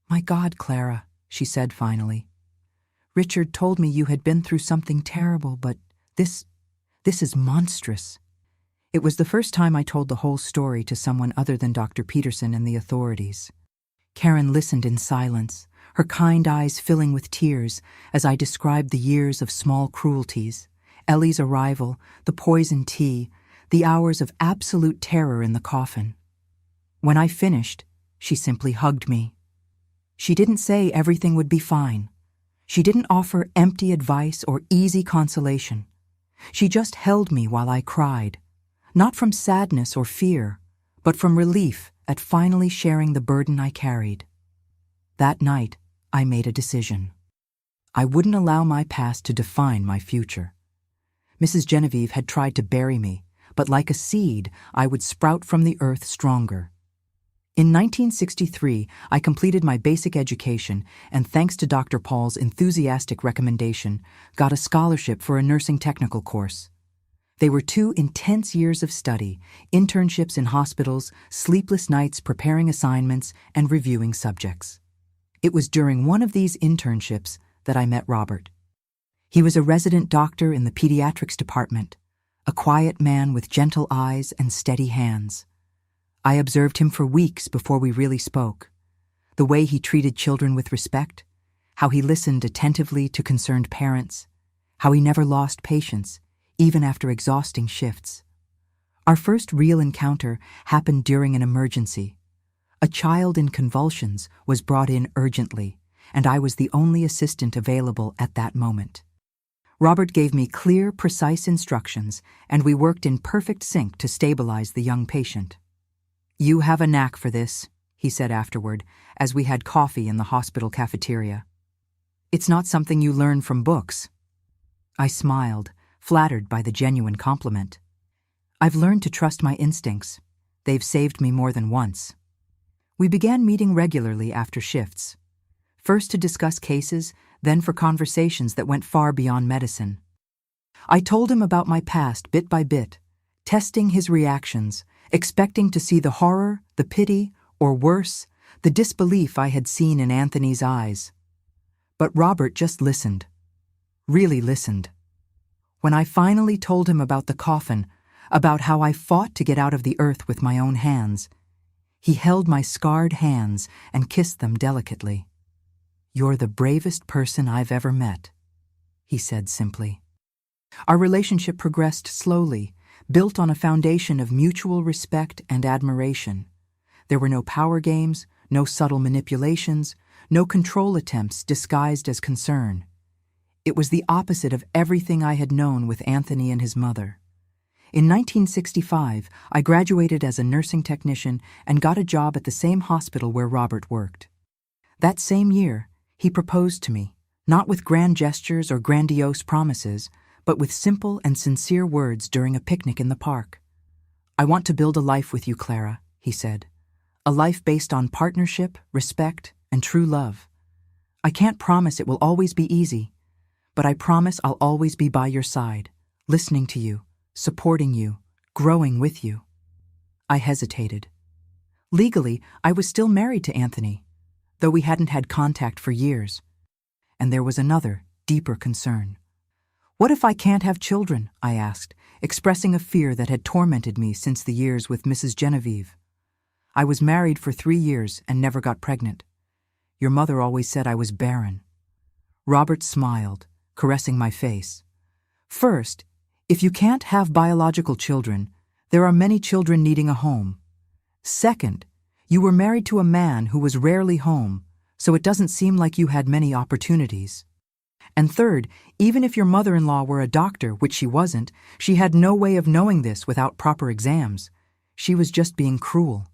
"My God, Clara," she said finally. "Richard told me you had been through something terrible, but this is monstrous." It was the first time I told the whole story to someone other than Dr. Peterson and the authorities. Karen listened in silence, her kind eyes filling with tears as I described the years of small cruelties, Ellie's arrival, the poisoned tea, the hours of absolute terror in the coffin. When I finished, she simply hugged me. She didn't say everything would be fine. She didn't offer empty advice or easy consolation. She just held me while I cried, not from sadness or fear, but from relief at finally sharing the burden I carried. That night, I made a decision. I wouldn't allow my past to define my future. Mrs. Genevieve had tried to bury me, but like a seed, I would sprout from the earth stronger. In 1963, I completed my basic education and, thanks to Dr. Paul's enthusiastic recommendation, got a scholarship for a nursing technical course. They were 2 intense years of study, internships in hospitals, sleepless nights preparing assignments, and reviewing subjects. It was during one of these internships that I met Robert. He was a resident doctor in the pediatrics department, a quiet man with gentle eyes and steady hands. I observed him for weeks before we really spoke. The way he treated children with respect, how he listened attentively to concerned parents, how he never lost patience, even after exhausting shifts. Our first real encounter happened during an emergency. A child in convulsions was brought in urgently, and I was the only assistant available at that moment. Robert gave me clear, precise instructions, and we worked in perfect sync to stabilize the young patient. "You have a knack for this," he said afterward, as we had coffee in the hospital cafeteria. "It's not something you learn from books." I smiled, flattered by the genuine compliment. "I've learned to trust my instincts. They've saved me more than once." We began meeting regularly after shifts, first to discuss cases, then for conversations that went far beyond medicine. I told him about my past bit by bit, testing his reactions, expecting to see the horror, the pity, or worse, the disbelief I had seen in Anthony's eyes. But Robert just listened. Really listened. When I finally told him about the coffin, about how I fought to get out of the earth with my own hands, he held my scarred hands and kissed them delicately. "You're the bravest person I've ever met," he said simply. Our relationship progressed slowly, built on a foundation of mutual respect and admiration. There were no power games, no subtle manipulations, no control attempts disguised as concern. It was the opposite of everything I had known with Anthony and his mother. In 1965, I graduated as a nursing technician and got a job at the same hospital where Robert worked. That same year, he proposed to me, not with grand gestures or grandiose promises, but with simple and sincere words during a picnic in the park. "I want to build a life with you, Clara," he said. "A life based on partnership, respect, and true love. I can't promise it will always be easy, but I promise I'll always be by your side, listening to you, supporting you, growing with you." I hesitated. Legally, I was still married to Anthony, though we hadn't had contact for years. And there was another, deeper concern. "What if I can't have children?" I asked, expressing a fear that had tormented me since the years with Mrs. Genevieve. "I was married for 3 years and never got pregnant. Your mother always said I was barren." Robert smiled, caressing my face. "First, if you can't have biological children, there are many children needing a home. Second, you were married to a man who was rarely home, so it doesn't seem like you had many opportunities. And third, even if your mother-in-law were a doctor, which she wasn't, she had no way of knowing this without proper exams. She was just being cruel."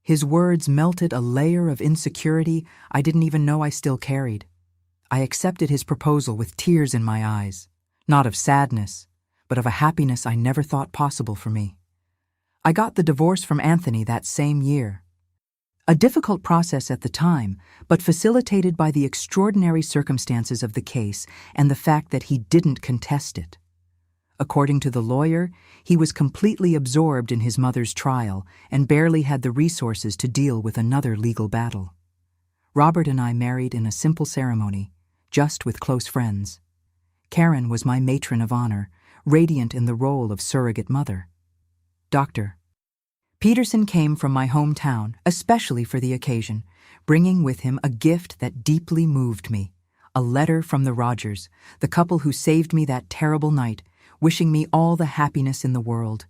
His words melted a layer of insecurity I didn't even know I still carried. I accepted his proposal with tears in my eyes, not of sadness, but of a happiness I never thought possible for me. I got the divorce from Anthony that same year. A difficult process at the time, but facilitated by the extraordinary circumstances of the case and the fact that he didn't contest it. According to the lawyer, he was completely absorbed in his mother's trial and barely had the resources to deal with another legal battle. Robert and I married in a simple ceremony, just with close friends. Karen was my matron of honor, radiant in the role of surrogate mother. Dr. Peterson came from my hometown, especially for the occasion, bringing with him a gift that deeply moved me, a letter from the Rogers, the couple who saved me that terrible night, wishing me all the happiness in the world.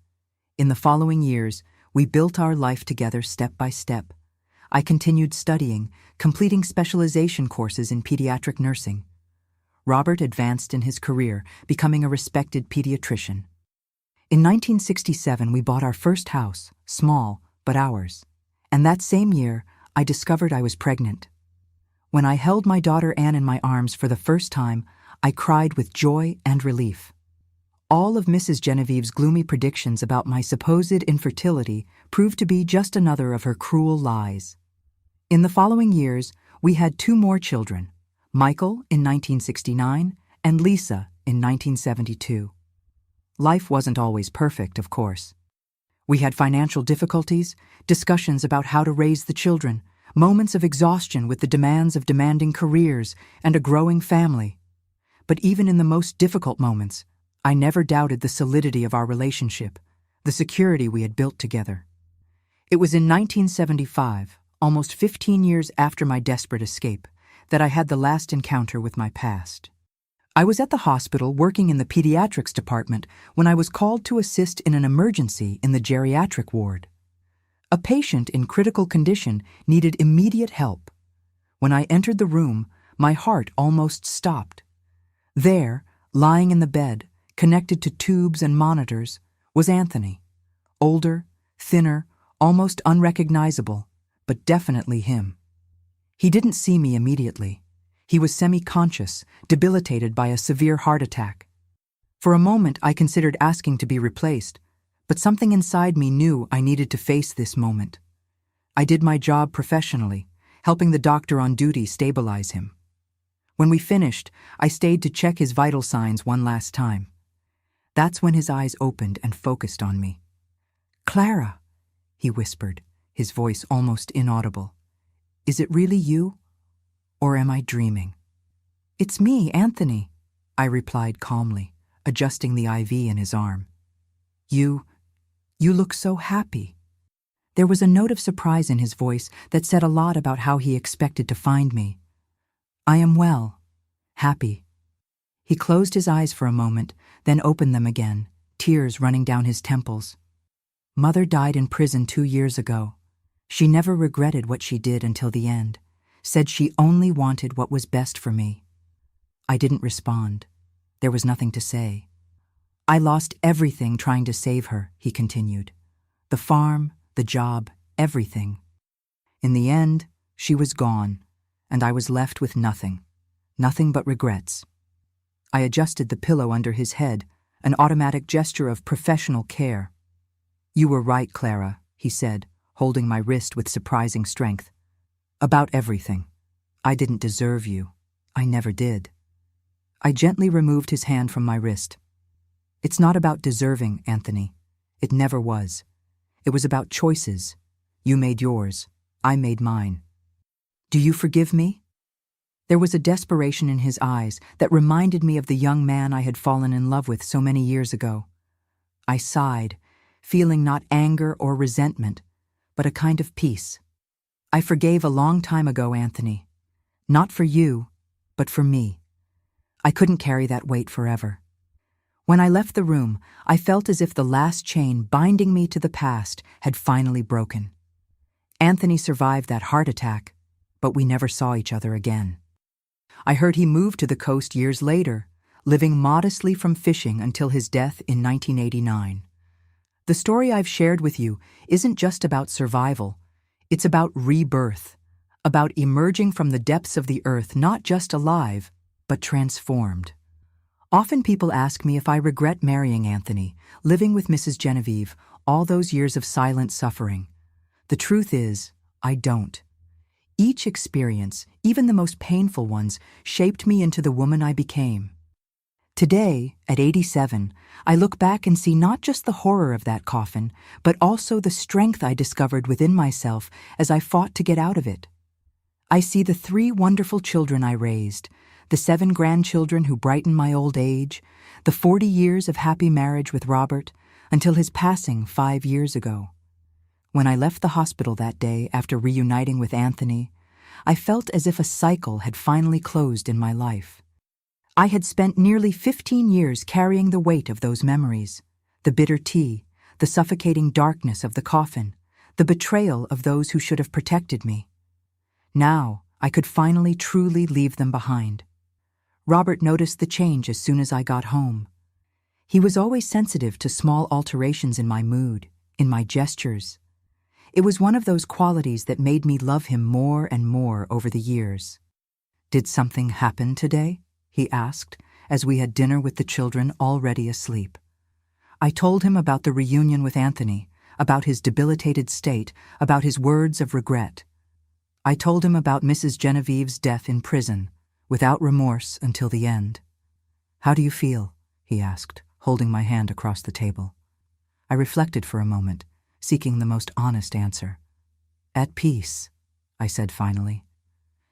In the following years, we built our life together step by step. I continued studying, completing specialization courses in pediatric nursing. Robert advanced in his career, becoming a respected pediatrician. In 1967, we bought our first house, small, but ours. And that same year, I discovered I was pregnant. When I held my daughter Anne in my arms for the first time, I cried with joy and relief. All of Mrs. Genevieve's gloomy predictions about my supposed infertility proved to be just another of her cruel lies. In the following years, we had 2 more children, Michael in 1969 and Lisa in 1972. Life wasn't always perfect, of course. We had financial difficulties, discussions about how to raise the children, moments of exhaustion with the demands of demanding careers and a growing family. But even in the most difficult moments, I never doubted the solidity of our relationship, the security we had built together. It was in 1975, almost 15 years after my desperate escape, that I had the last encounter with my past. I was at the hospital working in the pediatrics department when I was called to assist in an emergency in the geriatric ward. A patient in critical condition needed immediate help. When I entered the room, my heart almost stopped. There, lying in the bed, connected to tubes and monitors, was Anthony. Older, thinner, almost unrecognizable, but definitely him. He didn't see me immediately. He was semi-conscious, debilitated by a severe heart attack. For a moment, I considered asking to be replaced, but something inside me knew I needed to face this moment. I did my job professionally, helping the doctor on duty stabilize him. When we finished, I stayed to check his vital signs one last time. That's when his eyes opened and focused on me. "Clara," he whispered, his voice almost inaudible. "Is it really you? Or am I dreaming?" "It's me, Anthony," I replied calmly, adjusting the IV in his arm. You look so happy." There was a note of surprise in his voice that said a lot about how he expected to find me. "I am well. Happy." He closed his eyes for a moment, then opened them again, tears running down his temples. "Mother died in prison 2 years ago. She never regretted what she did until the end, said she only wanted what was best for me." I didn't respond. There was nothing to say. "I lost everything trying to save her," he continued. "The farm, the job, everything. In the end, she was gone, and I was left with nothing but regrets." I adjusted the pillow under his head, an automatic gesture of professional care. "You were right, Clara," he said, holding my wrist with surprising strength. "About everything. I didn't deserve you. I never did." I gently removed his hand from my wrist. "It's not about deserving, Anthony. It never was. It was about choices. You made yours. I made mine. Do you forgive me?" There was a desperation in his eyes that reminded me of the young man I had fallen in love with so many years ago. I sighed, feeling not anger or resentment, but a kind of peace. "I forgave a long time ago, Anthony. Not for you, but for me. I couldn't carry that weight forever." When I left the room, I felt as if the last chain binding me to the past had finally broken. Anthony survived that heart attack, but we never saw each other again. I heard he moved to the coast years later, living modestly from fishing until his death in 1989. The story I've shared with you isn't just about survival. It's about rebirth, about emerging from the depths of the earth not just alive, but transformed. Often people ask me if I regret marrying Anthony, living with Mrs. Genevieve, all those years of silent suffering. The truth is, I don't. Each experience, even the most painful ones, shaped me into the woman I became. Today, at 87, I look back and see not just the horror of that coffin, but also the strength I discovered within myself as I fought to get out of it. I see the 3 wonderful children I raised, the 7 grandchildren who brighten my old age, the 40 years of happy marriage with Robert, until his passing 5 years ago. When I left the hospital that day after reuniting with Anthony, I felt as if a cycle had finally closed in my life. I had spent nearly 15 years carrying the weight of those memories, the bitter tea, the suffocating darkness of the coffin, the betrayal of those who should have protected me. Now, I could finally truly leave them behind. Robert noticed the change as soon as I got home. He was always sensitive to small alterations in my mood, in my gestures. It was one of those qualities that made me love him more and more over the years. "Did something happen today?" he asked, as we had dinner with the children already asleep. I told him about the reunion with Anthony, about his debilitated state, about his words of regret. I told him about Mrs. Genevieve's death in prison, without remorse until the end. "How do you feel?" he asked, holding my hand across the table. I reflected for a moment, seeking the most honest answer. "At peace," I said finally,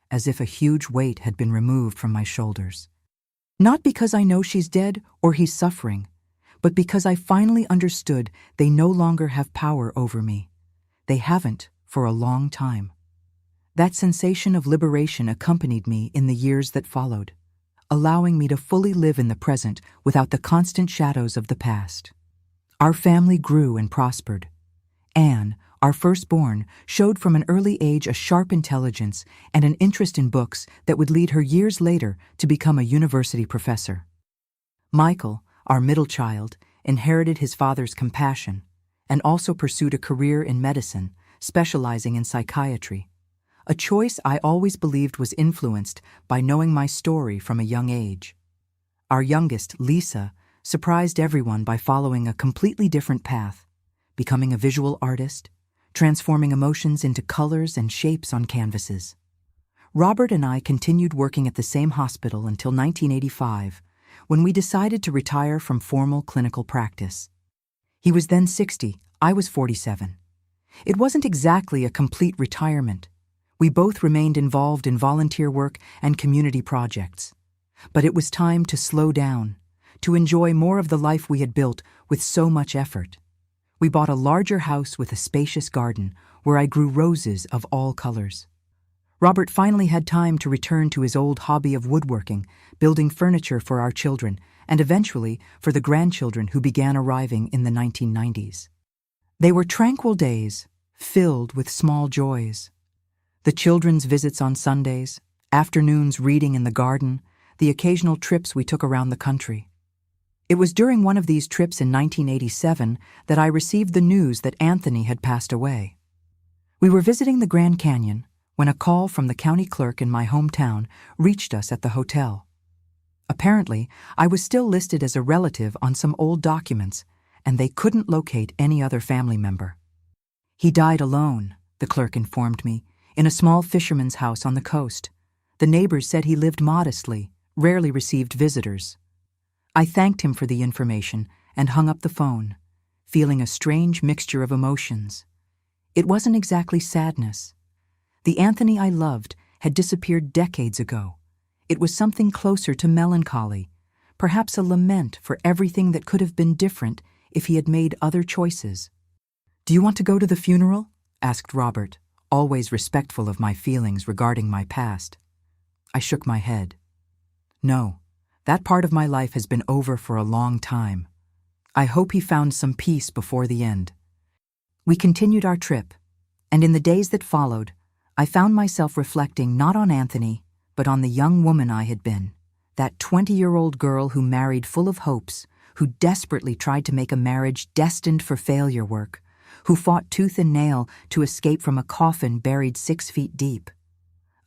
as if a huge weight had been removed from my shoulders. Not because I know she's dead or he's suffering, but because I finally understood they no longer have power over me. They haven't for a long time. That sensation of liberation accompanied me in the years that followed, allowing me to fully live in the present without the constant shadows of the past. Our family grew and prospered. Anne, our firstborn, showed from an early age a sharp intelligence and an interest in books that would lead her years later to become a university professor. Michael, our middle child, inherited his father's compassion and also pursued a career in medicine, specializing in psychiatry, a choice I always believed was influenced by knowing my story from a young age. Our youngest, Lisa, surprised everyone by following a completely different path, becoming a visual artist, transforming emotions into colors and shapes on canvases. Robert and I continued working at the same hospital until 1985, when we decided to retire from formal clinical practice. He was then 60, I was 47. It wasn't exactly a complete retirement. We both remained involved in volunteer work and community projects. But it was time to slow down, to enjoy more of the life we had built with so much effort. We bought a larger house with a spacious garden where I grew roses of all colors. Robert finally had time to return to his old hobby of woodworking, building furniture for our children, and eventually for the grandchildren who began arriving in the 1990s. They were tranquil days, filled with small joys. The children's visits on Sundays, afternoons reading in the garden, the occasional trips we took around the country. It was during one of these trips in 1987 that I received the news that Anthony had passed away. We were visiting the Grand Canyon when a call from the county clerk in my hometown reached us at the hotel. Apparently, I was still listed as a relative on some old documents, and they couldn't locate any other family member. He died alone, the clerk informed me, in a small fisherman's house on the coast. The neighbors said he lived modestly, rarely received visitors. I thanked him for the information and hung up the phone, feeling a strange mixture of emotions. It wasn't exactly sadness. The Anthony I loved had disappeared decades ago. It was something closer to melancholy, perhaps a lament for everything that could have been different if he had made other choices. "Do you want to go to the funeral?" asked Robert, always respectful of my feelings regarding my past. I shook my head. No, that part of my life has been over for a long time. I hope he found some peace before the end. We continued our trip, and in the days that followed, I found myself reflecting not on Anthony, but on the young woman I had been, that 20-year-old girl who married full of hopes, who desperately tried to make a marriage destined for failure work, who fought tooth and nail to escape from a coffin buried 6 feet deep.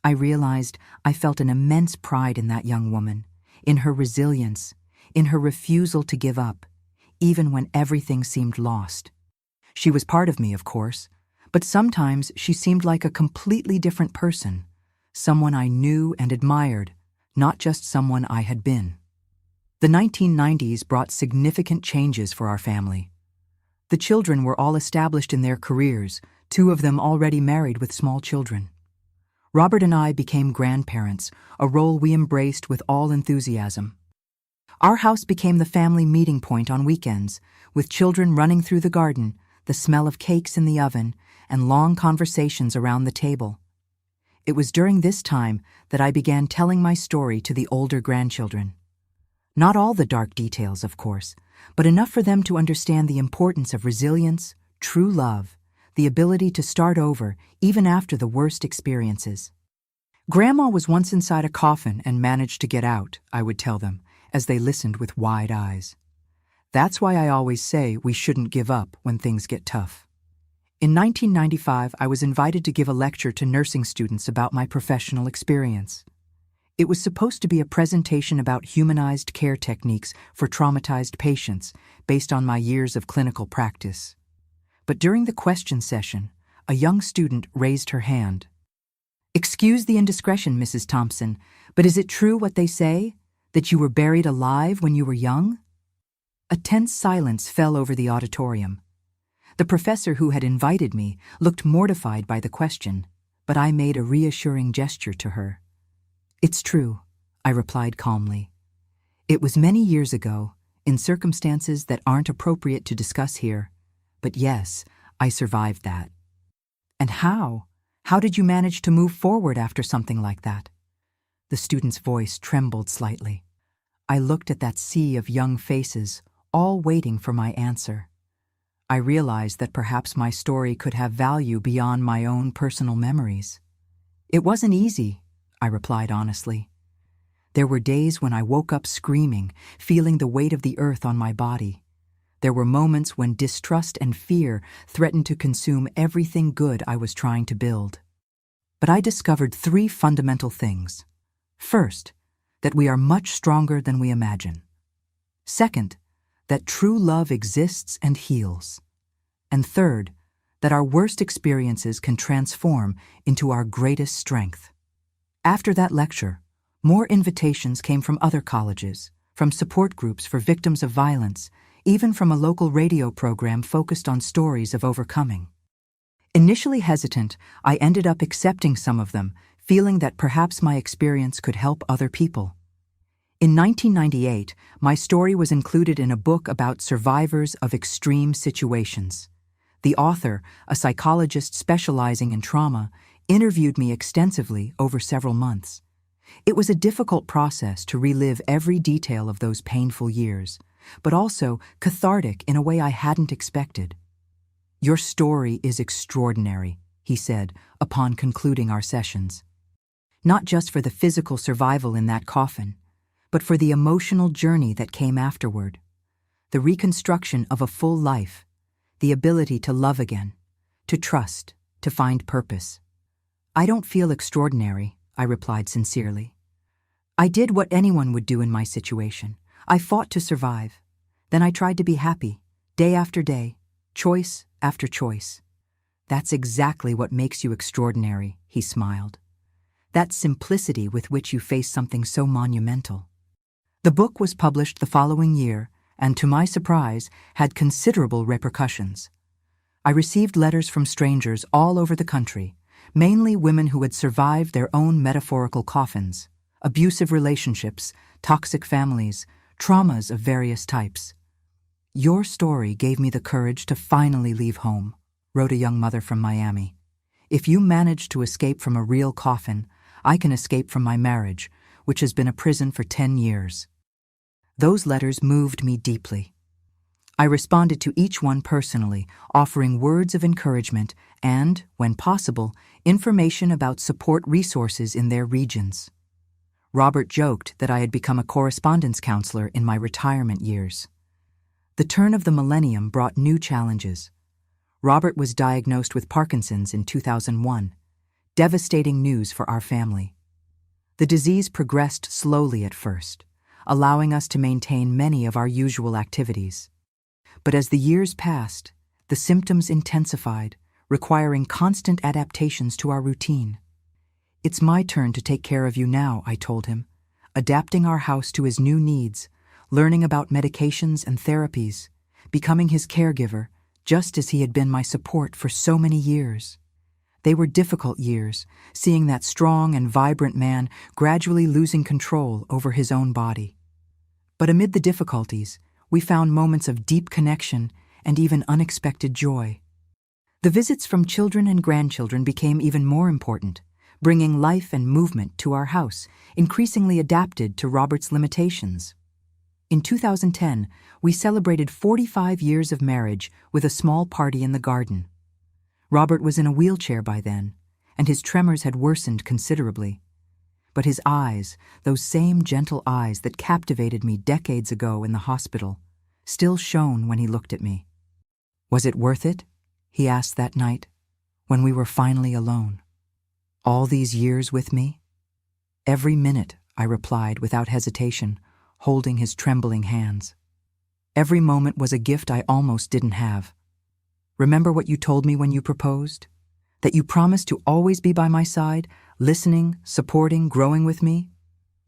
I realized I felt an immense pride in that young woman, in her resilience, in her refusal to give up, even when everything seemed lost. She was part of me, of course, but sometimes she seemed like a completely different person, someone I knew and admired, not just someone I had been. The 1990s brought significant changes for our family. The children were all established in their careers, 2 of them already married with small children. Robert and I became grandparents, a role we embraced with all enthusiasm. Our house became the family meeting point on weekends, with children running through the garden, the smell of cakes in the oven, and long conversations around the table. It was during this time that I began telling my story to the older grandchildren. Not all the dark details, of course, but enough for them to understand the importance of resilience, true love, the ability to start over even after the worst experiences. "Grandma was once inside a coffin and managed to get out," I would tell them, as they listened with wide eyes. That's why I always say we shouldn't give up when things get tough. In 1995, I was invited to give a lecture to nursing students about my professional experience. It was supposed to be a presentation about humanized care techniques for traumatized patients based on my years of clinical practice. But during the question session, a young student raised her hand. "Excuse the indiscretion, Mrs. Thompson, but is it true what they say, that you were buried alive when you were young?" A tense silence fell over the auditorium. The professor who had invited me looked mortified by the question, but I made a reassuring gesture to her. "It's true," I replied calmly. "It was many years ago, in circumstances that aren't appropriate to discuss here, but yes, I survived that." "And how? How did you manage to move forward after something like that?" The student's voice trembled slightly. I looked at that sea of young faces, all waiting for my answer. I realized that perhaps my story could have value beyond my own personal memories. It wasn't easy, I replied honestly. There were days when I woke up screaming, feeling the weight of the earth on my body. There were moments when distrust and fear threatened to consume everything good I was trying to build. But I discovered three fundamental things. First, that we are much stronger than we imagine. Second, that true love exists and heals. And third, that our worst experiences can transform into our greatest strength. After that lecture, more invitations came from other colleges, from support groups for victims of violence, even from a local radio program focused on stories of overcoming. Initially hesitant, I ended up accepting some of them, feeling that perhaps my experience could help other people. In 1998, my story was included in a book about survivors of extreme situations. The author, a psychologist specializing in trauma, interviewed me extensively over several months. It was a difficult process to relive every detail of those painful years, but also cathartic in a way I hadn't expected. "Your story is extraordinary," he said upon concluding our sessions. "Not just for the physical survival in that coffin, but for the emotional journey that came afterward. The reconstruction of a full life, the ability to love again, to trust, to find purpose." "I don't feel extraordinary," I replied sincerely. "I did what anyone would do in my situation. I fought to survive. Then I tried to be happy, day after day, choice after choice." "That's exactly what makes you extraordinary," he smiled. "That simplicity with which you face something so monumental." The book was published the following year, and to my surprise, had considerable repercussions. I received letters from strangers all over the country, mainly women who had survived their own metaphorical coffins, abusive relationships, toxic families, traumas of various types. "Your story gave me the courage to finally leave home," wrote a young mother from Miami. "If you managed to escape from a real coffin, I can escape from my marriage, which has been a prison for 10 years. Those letters moved me deeply. I responded to each one personally, offering words of encouragement and, when possible, information about support resources in their regions. Robert joked that I had become a correspondence counselor in my retirement years. The turn of the millennium brought new challenges. Robert was diagnosed with Parkinson's in 2001, devastating news for our family. The disease progressed slowly at first, allowing us to maintain many of our usual activities. But as the years passed, the symptoms intensified, requiring constant adaptations to our routine. "It's my turn to take care of you now," I told him, adapting our house to his new needs, learning about medications and therapies, becoming his caregiver, just as he had been my support for so many years. They were difficult years, seeing that strong and vibrant man gradually losing control over his own body. But amid the difficulties, we found moments of deep connection and even unexpected joy. The visits from children and grandchildren became even more important, bringing life and movement to our house, increasingly adapted to Robert's limitations. In 2010, we celebrated 45 years of marriage with a small party in the garden. Robert was in a wheelchair by then, and his tremors had worsened considerably. But his eyes, those same gentle eyes that captivated me decades ago in the hospital, still shone when he looked at me. "Was it worth it?" he asked that night, when we were finally alone. "All these years with me?" "Every minute," I replied without hesitation, holding his trembling hands. "Every moment was a gift I almost didn't have. Remember what you told me when you proposed? That you promised to always be by my side, listening, supporting, growing with me?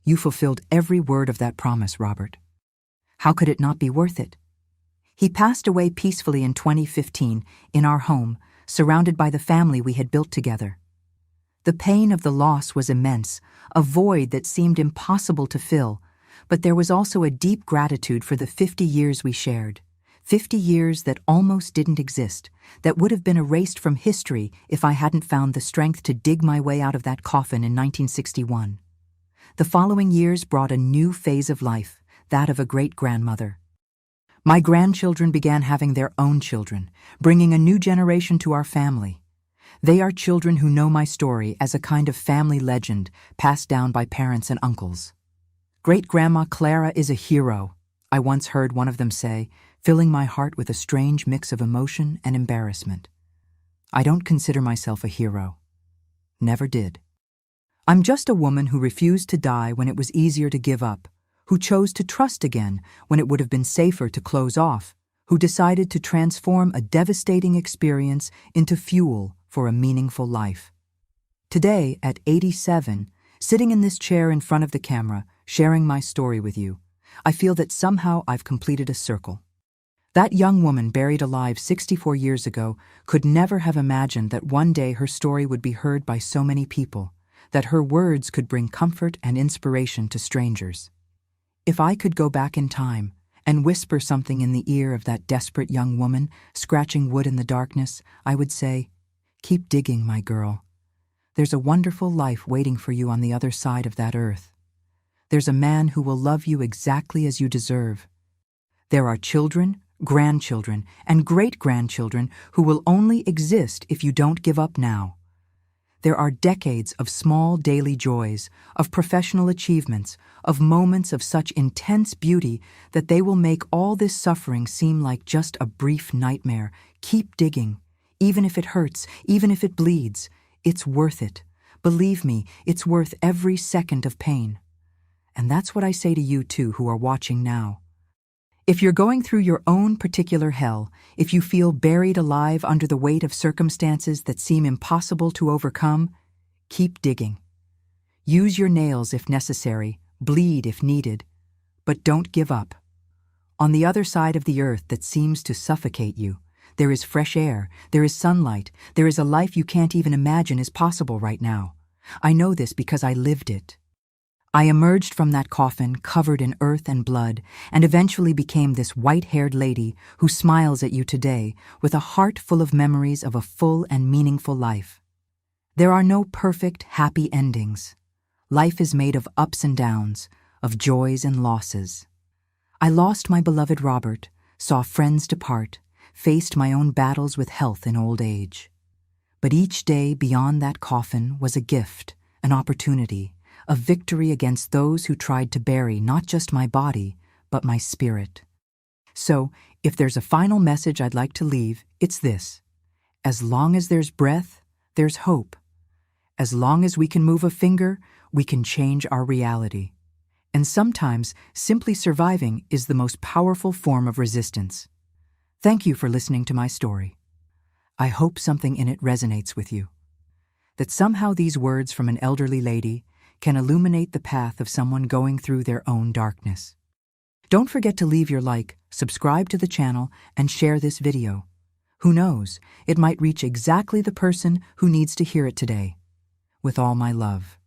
You fulfilled every word of that promise, Robert. How could it not be worth it?" He passed away peacefully in 2015 in our home, surrounded by the family we had built together. The pain of the loss was immense, a void that seemed impossible to fill, but there was also a deep gratitude for the 50 years we shared. 50 years that almost didn't exist, that would have been erased from history if I hadn't found the strength to dig my way out of that coffin in 1961. The following years brought a new phase of life, that of a great-grandmother. My grandchildren began having their own children, bringing a new generation to our family. They are children who know my story as a kind of family legend passed down by parents and uncles. Great-Grandma Clara is a hero, I once heard one of them say, filling my heart with a strange mix of emotion and embarrassment. I don't consider myself a hero. Never did. I'm just a woman who refused to die when it was easier to give up, who chose to trust again when it would have been safer to close off, who decided to transform a devastating experience into fuel for a meaningful life. Today, at 87, sitting in this chair in front of the camera, sharing my story with you, I feel that somehow I've completed a circle. That young woman buried alive 64 years ago could never have imagined that one day her story would be heard by so many people, that her words could bring comfort and inspiration to strangers. If I could go back in time and whisper something in the ear of that desperate young woman scratching wood in the darkness, I would say, "Keep digging, my girl. There's a wonderful life waiting for you on the other side of that earth. There's a man who will love you exactly as you deserve. There are children, grandchildren, and great-grandchildren who will only exist if you don't give up now. There are decades of small daily joys, of professional achievements, of moments of such intense beauty that they will make all this suffering seem like just a brief nightmare. Keep digging. Even if it hurts, even if it bleeds, it's worth it. Believe me, it's worth every second of pain." And that's what I say to you too who are watching now. If you're going through your own particular hell, if you feel buried alive under the weight of circumstances that seem impossible to overcome, keep digging. Use your nails if necessary, bleed if needed, but don't give up. On the other side of the earth that seems to suffocate you, there is fresh air, there is sunlight, there is a life you can't even imagine is possible right now. I know this because I lived it. I emerged from that coffin covered in earth and blood and eventually became this white-haired lady who smiles at you today with a heart full of memories of a full and meaningful life. There are no perfect, happy endings. Life is made of ups and downs, of joys and losses. I lost my beloved Robert, saw friends depart, faced my own battles with health in old age. But each day beyond that coffin was a gift, an opportunity, a victory against those who tried to bury not just my body, but my spirit. So, if there's a final message I'd like to leave, it's this. As long as there's breath, there's hope. As long as we can move a finger, we can change our reality. And sometimes, simply surviving is the most powerful form of resistance. Thank you for listening to my story. I hope something in it resonates with you. That somehow these words from an elderly lady can illuminate the path of someone going through their own darkness. Don't forget to leave your like, subscribe to the channel, and share this video. Who knows, it might reach exactly the person who needs to hear it today. With all my love.